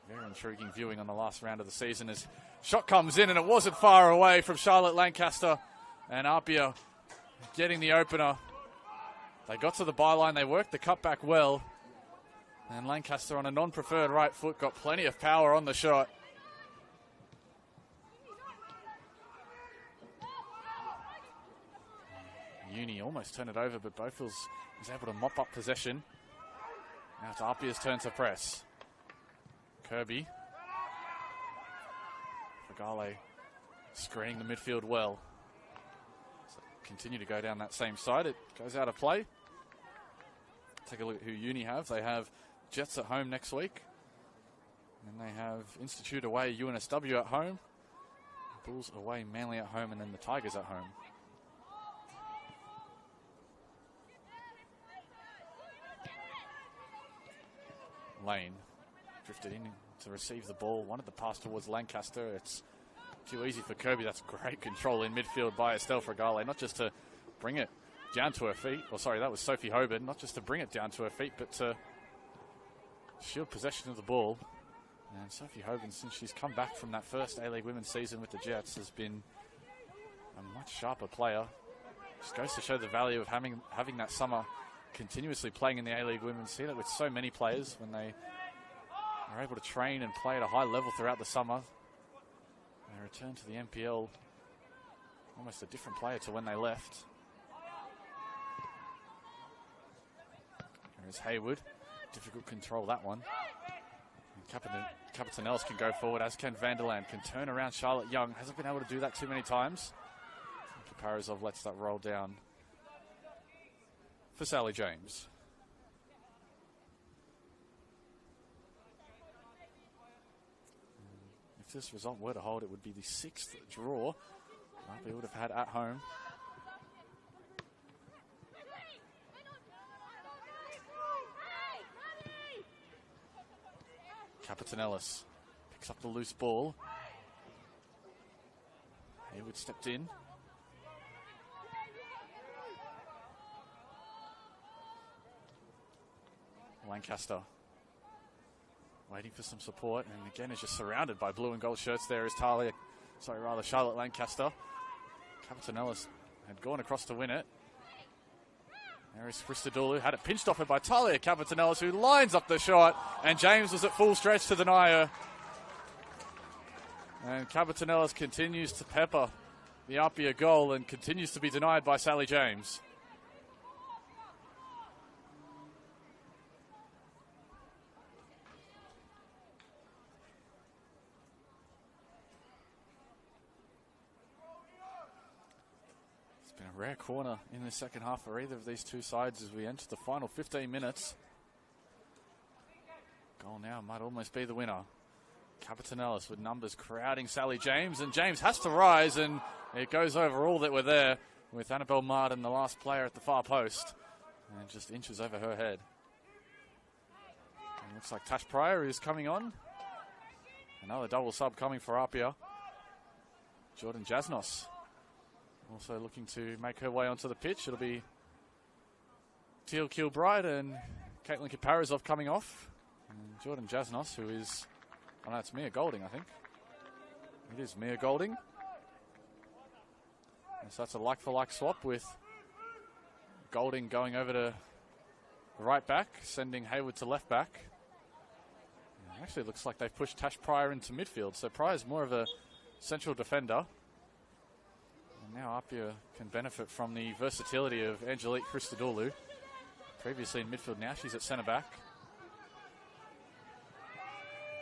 very intriguing viewing on the last round of the season as shot comes in, and it wasn't far away from Charlotte Lancaster. And APIA getting the opener. They got to the byline. They worked the cutback well. And Lancaster on a non-preferred right foot got plenty of power on the shot. Uni almost turned it over, but Beaufils was able to mop up possession. Now it's Apia's turn to press. Kirby. Fagale screening the midfield well. So continue to go down that same side. It goes out of play. Take a look at who Uni have. They have Jets at home next week. And they have Institute away, UNSW at home. Bulls away, Manly at home, and then the Tigers at home. Lane drifted in to receive the ball. Wanted the pass towards Lancaster. It's too easy for Kirby. That's great control in midfield by Estelle Fregale. Not just to bring it down to her feet. Or sorry, that was Sophie Hoban. Not just to bring it down to her feet, but to shield possession of the ball. And Sophie Hoban, since she's come back from that first A-League women's season with the Jets, has been a much sharper player. Just goes to show the value of having that summer continuously playing in the A-League women's. See that with so many players when they are able to train and play at a high level throughout the summer. They return to the NPL almost a different player to when they left. There's Hayward. Difficult control that one. Capitanellis can go forward, as can Vanderland. Can turn around Charlotte Young. Hasn't been able to do that too many times. Kaparizov lets that roll down for Sally James. If this result were to hold, it would be the 6th draw we would have had at home. Capitanellis picks up the loose ball. Hayward stepped in. Lancaster waiting for some support, and again is just surrounded by blue and gold shirts. There is Charlotte Lancaster. Capitanellis had gone across to win it. There is Christodoulou, had it pinched off her by Talia Capitanellis, who lines up the shot, and James was at full stretch to deny her. And Capitanellis continues to pepper the APIA goal and continues to be denied by Sally James. Rare corner in the second half for either of these two sides as we enter the final 15 minutes. Goal now might almost be the winner. Capitanellis with numbers crowding Sally James, and James has to rise, and it goes over all that were there with Annabelle Martin, the last player at the far post, and just inches over her head. And looks like Tash Pryor is coming on. Another double sub coming for APIA. Jordan Jasnos also looking to make her way onto the pitch. It'll be Teal Kilbride and Caitlin Kaparizov coming off. And Jordan Jasnos, who is, oh no, it's Mia Golding, I think. It is Mia Golding. And so that's a like-for-like swap with Golding going over to right back, sending Hayward to left back. And it actually looks like they've pushed Tash Pryor into midfield. So Pryor's more of a central defender. And now APIA can benefit from the versatility of Angelique Christodoulou. Previously in midfield, now she's at centre back.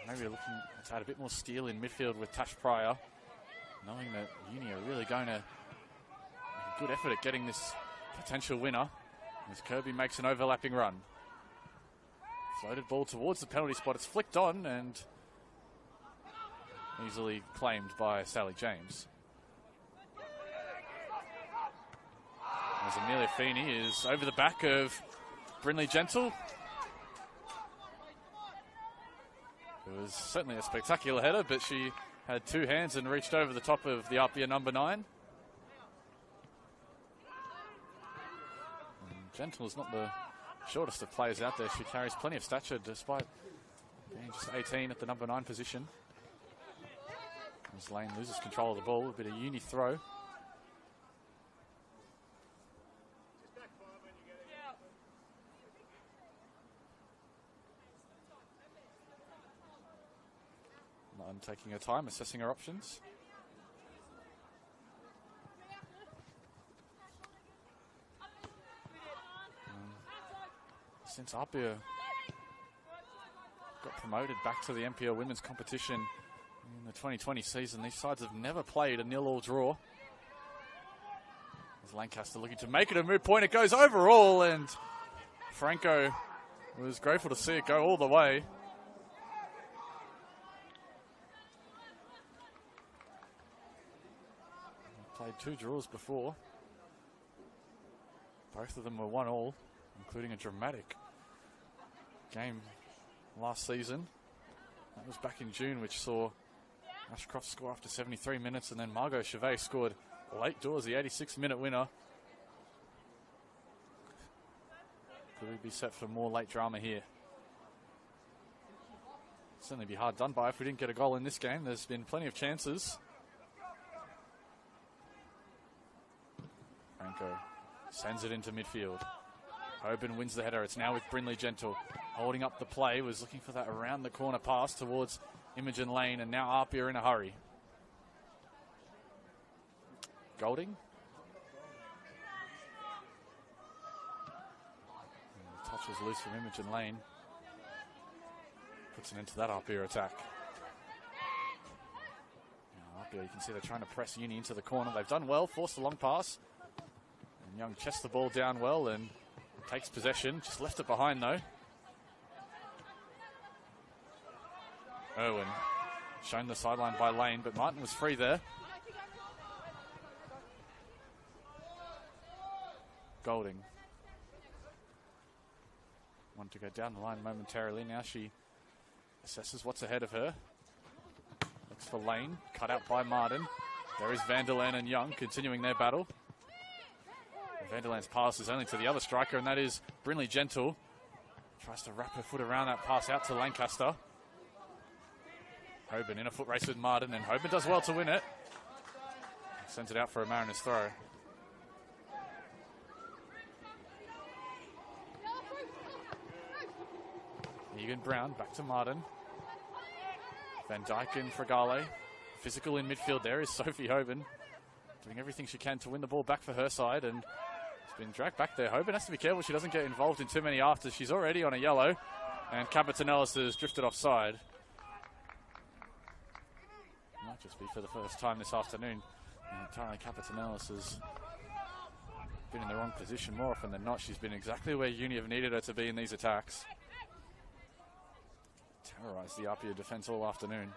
Maybe looking to add a bit more steel in midfield with Tash Pryor, knowing that Uni are really going to make a good effort at getting this potential winner as Kirby makes an overlapping run. Floated ball towards the penalty spot. It's flicked on and easily claimed by Sally James. As Amelia Feeney is over the back of Brinley Gentle. It was certainly a spectacular header, but she had two hands and reached over the top of the APIA number 9. And Gentle is not the shortest of players out there. She carries plenty of stature despite being just 18 at the number 9 position. As Lane loses control of the ball, a bit of Uni throw. Taking her time, assessing her options. since APIA got promoted back to the NPL women's competition in the 2020 season, these sides have never played a 0-0 draw. As Lancaster looking to make it a moot point, it goes overall, and Franco was grateful to see it go all the way. Played 2 draws before. Both of them were 1-1, including a dramatic game last season. That was back in June, which saw Ashcroft score after 73 minutes, and then Margot Chevet scored late doors, the 86th-minute winner. Could we be set for more late drama here? Certainly be hard done by if we didn't get a goal in this game. There's been plenty of chances. Franco sends it into midfield. Hoban wins the header. It's now with Brindley Gentle. Holding up the play, was looking for that around the corner pass towards Imogen Lane, and now APIA in a hurry. Golding. And the touch was loose from Imogen Lane. Puts an end to that APIA attack. Now APIA, you can see they're trying to press Uni into the corner. They've done well, forced a long pass. And Young chests the ball down well and takes possession. Just left it behind though. Irwin shown the sideline by Lane, but Martin was free there. Golding. Wanted to go down the line momentarily. Now she assesses what's ahead of her. Looks for Lane. Cut out by Martin. There is Vanderlaan and Young continuing their battle. Vanderlaan's pass is only to the other striker, and that is Brindley Gentle. Tries to wrap her foot around that pass out to Lancaster. Hoban in a foot race with Martin, and Hoban does well to win it. Sends it out for a Mariners throw. Egan Brown back to Martin. Van Dijk and Fregale. Physical in midfield there is Sophie Hoban. Doing everything she can to win the ball back for her side, and it's been dragged back there. Hoban has to be careful she doesn't get involved in too many afters. She's already on a yellow, and Capetanellis has drifted offside. Might just be for the first time this afternoon. Apparently Capetanellis has been in the wrong position more often than not. She's been exactly where Uni have needed her to be in these attacks. Terrorised the APIA defence all afternoon.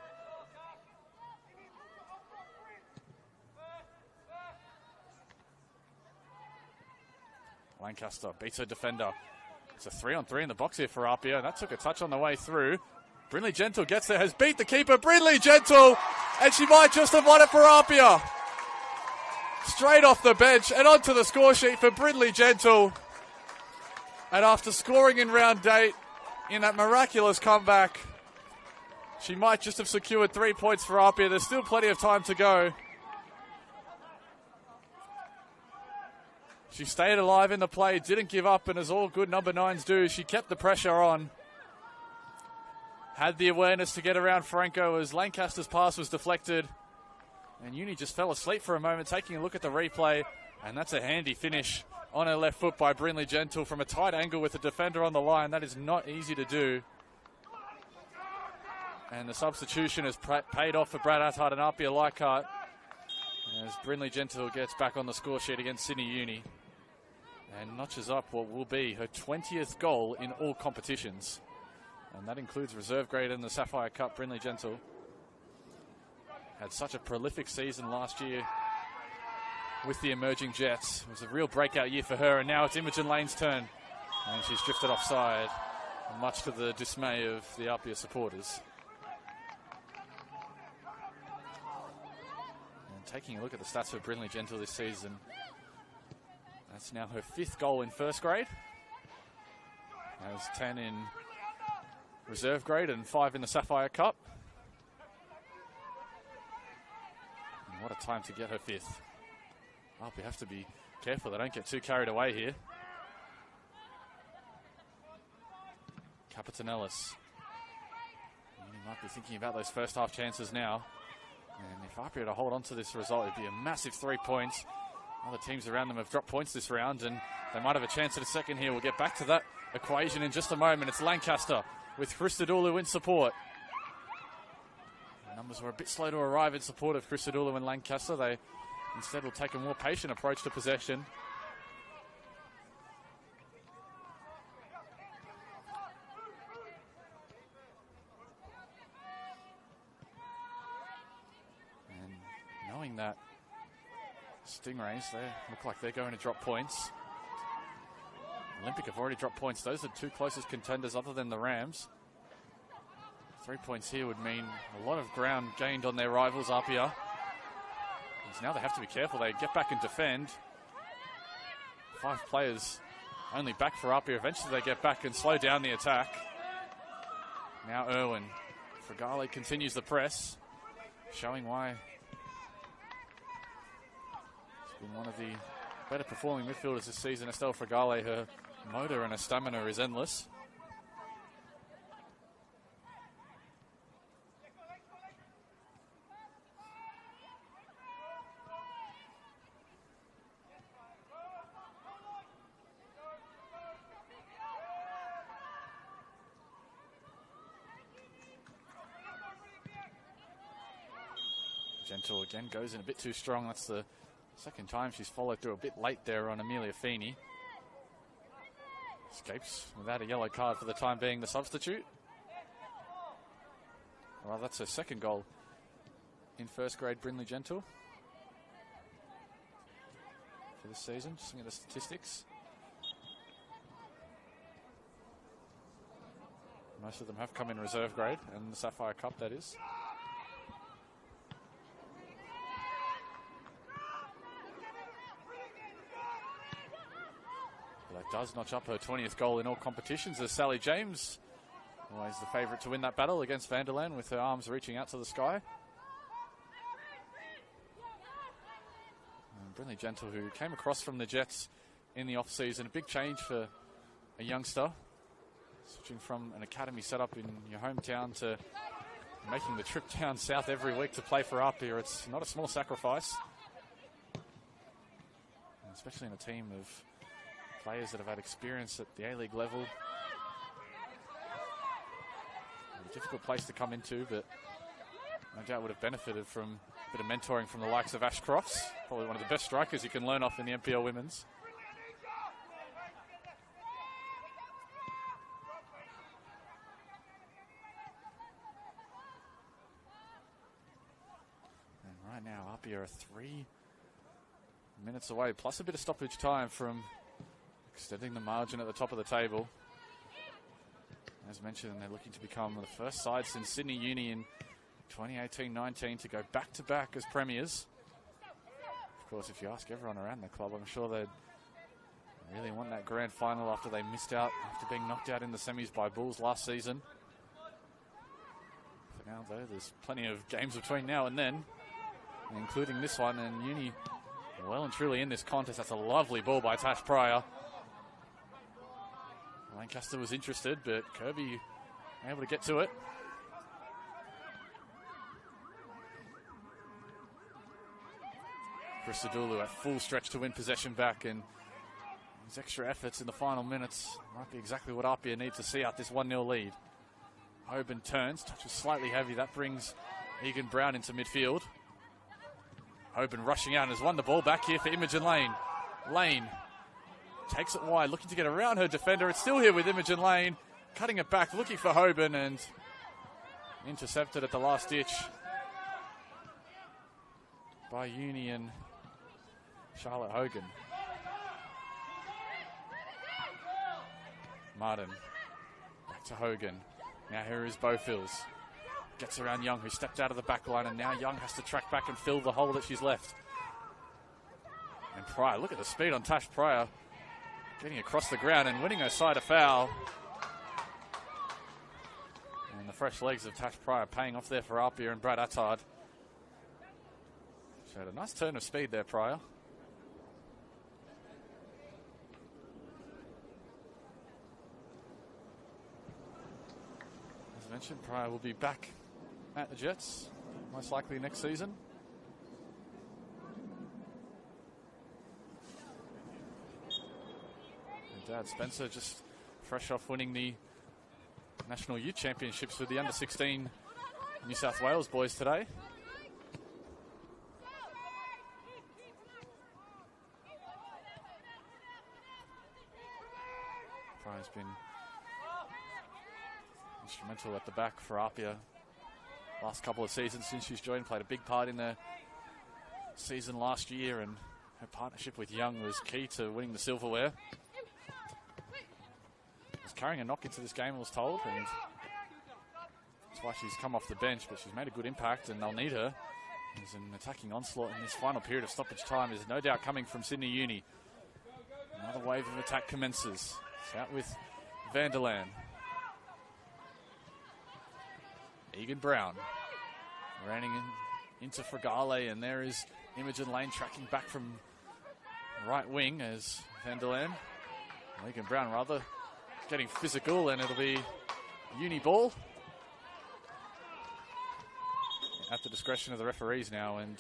Lancaster beats her defender. It's a 3-on-3 in the box here for APIA. That took a touch on the way through. Brindley Gentle gets there, has beat the keeper. Brindley Gentle, and she might just have won it for APIA. Straight off the bench and onto the score sheet for Brindley Gentle. And after scoring in round 8 in that miraculous comeback, she might just have secured 3 points for APIA. There's still plenty of time to go. She stayed alive in the play, didn't give up, and as all good number 9s do, she kept the pressure on. Had the awareness to get around Franco as Lancaster's pass was deflected. And Uni just fell asleep for a moment, taking a look at the replay. And that's a handy finish on her left foot by Brindley Gentle from a tight angle with the defender on the line. That is not easy to do. And the substitution has paid off for Brad Atthard and APIA Leichhardt as Brindley Gentle gets back on the score sheet against Sydney Uni and notches up what will be her 20th goal in all competitions. And that includes reserve grade in the Sapphire Cup. Brindley Gentle had such a prolific season last year with the emerging Jets. It was a real breakout year for her, and now it's Imogen Lane's turn. And she's drifted offside, much to the dismay of the APIA supporters. And taking a look at the stats for Brindley Gentle this season, that's now her 5th goal in first grade. Has 10 in reserve grade and 5 in the Sapphire Cup. And what a time to get her 5th. Oh, we have to be careful they don't get too carried away here. Capetanellis. You might be thinking about those first half chances now. And if APIA to hold on to this result, it'd be a massive 3 points. Other teams around them have dropped points this round, and they might have a chance at a second here. We'll get back to that equation in just a moment. It's Lancaster with Christodoulou in support. The numbers were a bit slow to arrive in support of Christodoulou and Lancaster. They instead will take a more patient approach to possession. And knowing that Stingrays, they look like they're going to drop points. Olympic have already dropped points. Those are the two closest contenders other than the Rams. 3 points here would mean a lot of ground gained on their rivals, APIA. So now they have to be careful. They get back and defend. 5 players only back for APIA. Eventually they get back and slow down the attack. Now Irwin. Fragale continues the press, showing why been one of the better performing midfielders this season. Estelle Fragale, her motor and her stamina is endless. Gentle again goes in a bit too strong. That's the second time she's followed through a bit late there on Amelia Feeney. Escapes without a yellow card for the time being, the substitute. Well, that's her second goal in first grade, Brindley Gentle, for this season. Just looking at the statistics. Most of them have come in reserve grade, and the Sapphire Cup, that is. Does notch up her 20th goal in all competitions as Sally James, always the favourite to win that battle against Vanderland, with her arms reaching out to the sky. And Brindley Gentle, who came across from the Jets in the off-season, a big change for a youngster, switching from an academy setup in your hometown to making the trip down south every week to play for APIA. It's not a small sacrifice, and especially in a team of players that have had experience at the A-League level. A difficult place to come into, but no doubt would have benefited from a bit of mentoring from the likes of Ash Crofts, probably one of the best strikers you can learn off in the NPL Women's. And right now, APIA are 3 minutes away, plus a bit of stoppage time from extending the margin at the top of the table. As mentioned, they're looking to become the first side since Sydney Uni in 2018-19 to go back-to-back as premiers. Of course, if you ask everyone around the club, I'm sure they'd really want that grand final after they missed out, after being knocked out in the semis by Bulls last season. For now, though, there's plenty of games between now and then, including this one, and Uni well and truly in this contest. That's a lovely ball by Tash Pryor. Lancaster was interested, but Kirby able to get to it. Christodoulou at full stretch to win possession back, and his extra efforts in the final minutes might be exactly what APIA need to see out this 1-0 lead. Hoban turns, touches slightly heavy. That brings Egan Brown into midfield. Hoban rushing out and has won the ball back here for Imogen Lane. Lane takes it wide, looking to get around her defender. It's still here with Imogen Lane, cutting it back, looking for Hoban, and intercepted at the last ditch by Uni and Charlotte Hogan. Martin, back to Hogan. Now here is Bowfills. Gets around Young, who stepped out of the back line, and now Young has to track back and fill the hole that she's left. And Pryor, look at the speed on Tash Pryor, getting across the ground and winning her side a foul. And the fresh legs of Tash Pryor paying off there for APIA and Brad Attard. Showed a nice turn of speed there, Pryor. As mentioned, Pryor will be back at the Jets, most likely next season. Dad Spencer just fresh off winning the National Youth Championships with the under-16 New South Wales boys today. Brian's been instrumental at the back for APIA last couple of seasons since she's joined, played a big part in the season last year, and her partnership with Young was key to winning the silverware. Was carrying a knock into this game, I was told, and that's why she's come off the bench, but she's made a good impact and they'll need her. There's an attacking onslaught in this final period of stoppage time. There's no doubt coming from Sydney Uni. Another wave of attack commences. It's out with Vanderland. Egan Brown running into Fragale, and there is Imogen Lane tracking back from right wing as Vanderland. Egan Brown rather getting physical, and it'll be Uni ball at the discretion of the referees now, and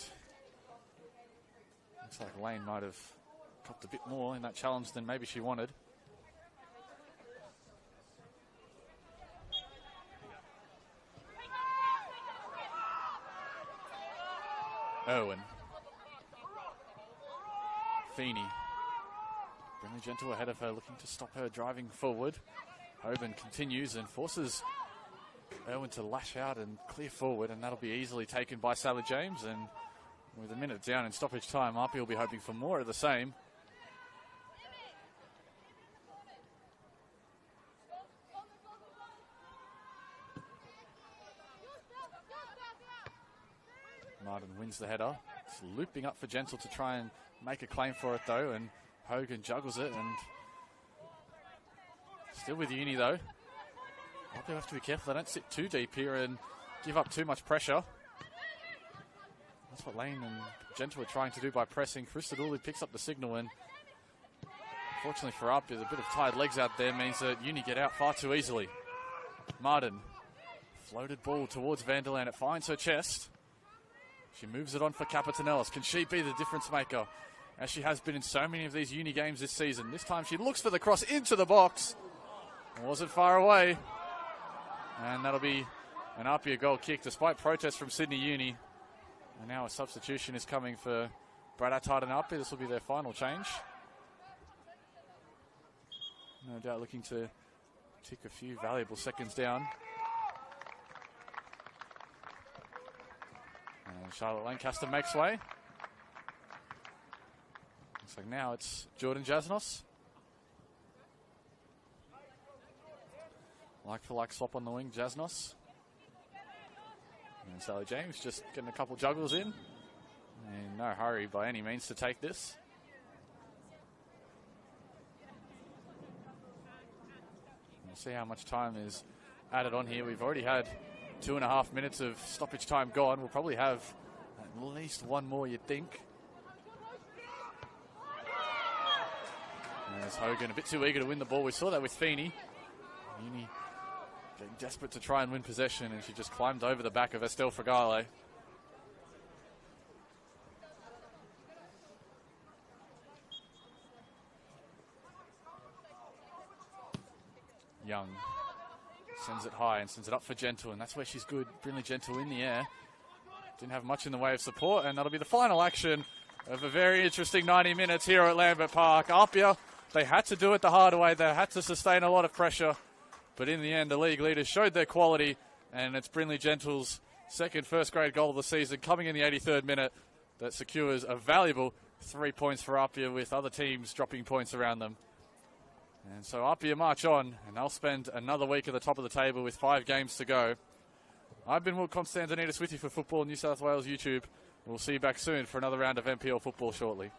looks like Lane might have copped a bit more in that challenge than maybe she wanted. Owen. Feeney. Brinley Gentle ahead of her, looking to stop her driving forward. Hoban continues and forces Irwin to lash out and clear forward, and that'll be easily taken by Sally James. And with a minute down in stoppage time, APIA will be hoping for more of the same. Martin wins the header. It's looping up for Gentle to try and make a claim for it though, and Hogan juggles it, and still with Uni though. They'll have to be careful they don't sit too deep here and give up too much pressure. That's what Lane and Gentle are trying to do by pressing. Christodouli picks up the signal, and fortunately for APIA, a bit of tired legs out there means that Uni get out far too easily. Martin, floated ball towards Vanderland. It finds her chest. She moves it on for Capitanellis. Can she be the difference maker, as she has been in so many of these Uni games this season? This time she looks for the cross into the box. Wasn't far away. And that'll be an APIA goal kick despite protest from Sydney Uni. And now a substitution is coming for Brad Attard and APIA. This will be their final change. No doubt looking to tick a few valuable seconds down. And Charlotte Lancaster makes way. Looks like now it's Jordan Jasnos. Like for like swap on the wing, Jasnos. And Sally James just getting a couple juggles in. And no hurry by any means to take this. We'll see how much time is added on here. We've already had 2.5 minutes of stoppage time gone. We'll probably have at least one more, you'd think. And there's Hogan, a bit too eager to win the ball. We saw that with Feeney. Uni getting desperate to try and win possession, and she just climbed over the back of Estelle Fragale. Young sends it high and sends it up for Gentle, and that's where she's good. Brinley Gentle in the air. Didn't have much in the way of support, and that'll be the final action of a very interesting 90 minutes here at Lambert Park. APIA, they had to do it the hard way. They had to sustain a lot of pressure. But in the end, the league leaders showed their quality, and it's Brinley Gentle's second first-grade goal of the season coming in the 83rd minute that secures a valuable 3 points for APIA, with other teams dropping points around them. And so APIA march on, and they'll spend another week at the top of the table with 5 games to go. I've been Will Constantinides with you for Football New South Wales YouTube. We'll see you back soon for another round of NPL football shortly.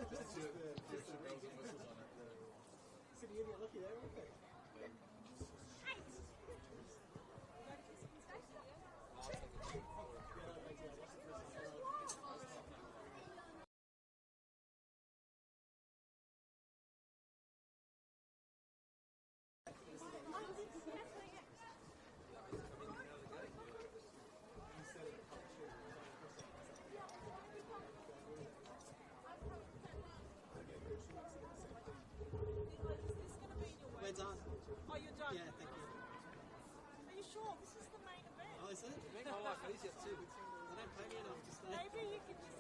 City Idiot lucky there, weren't they? We're done. Oh, you're done? Yeah, thank you. Are you sure? This is the main event. Oh, is it? Make my life easier too. They don't pay me enough to stay. Maybe you could just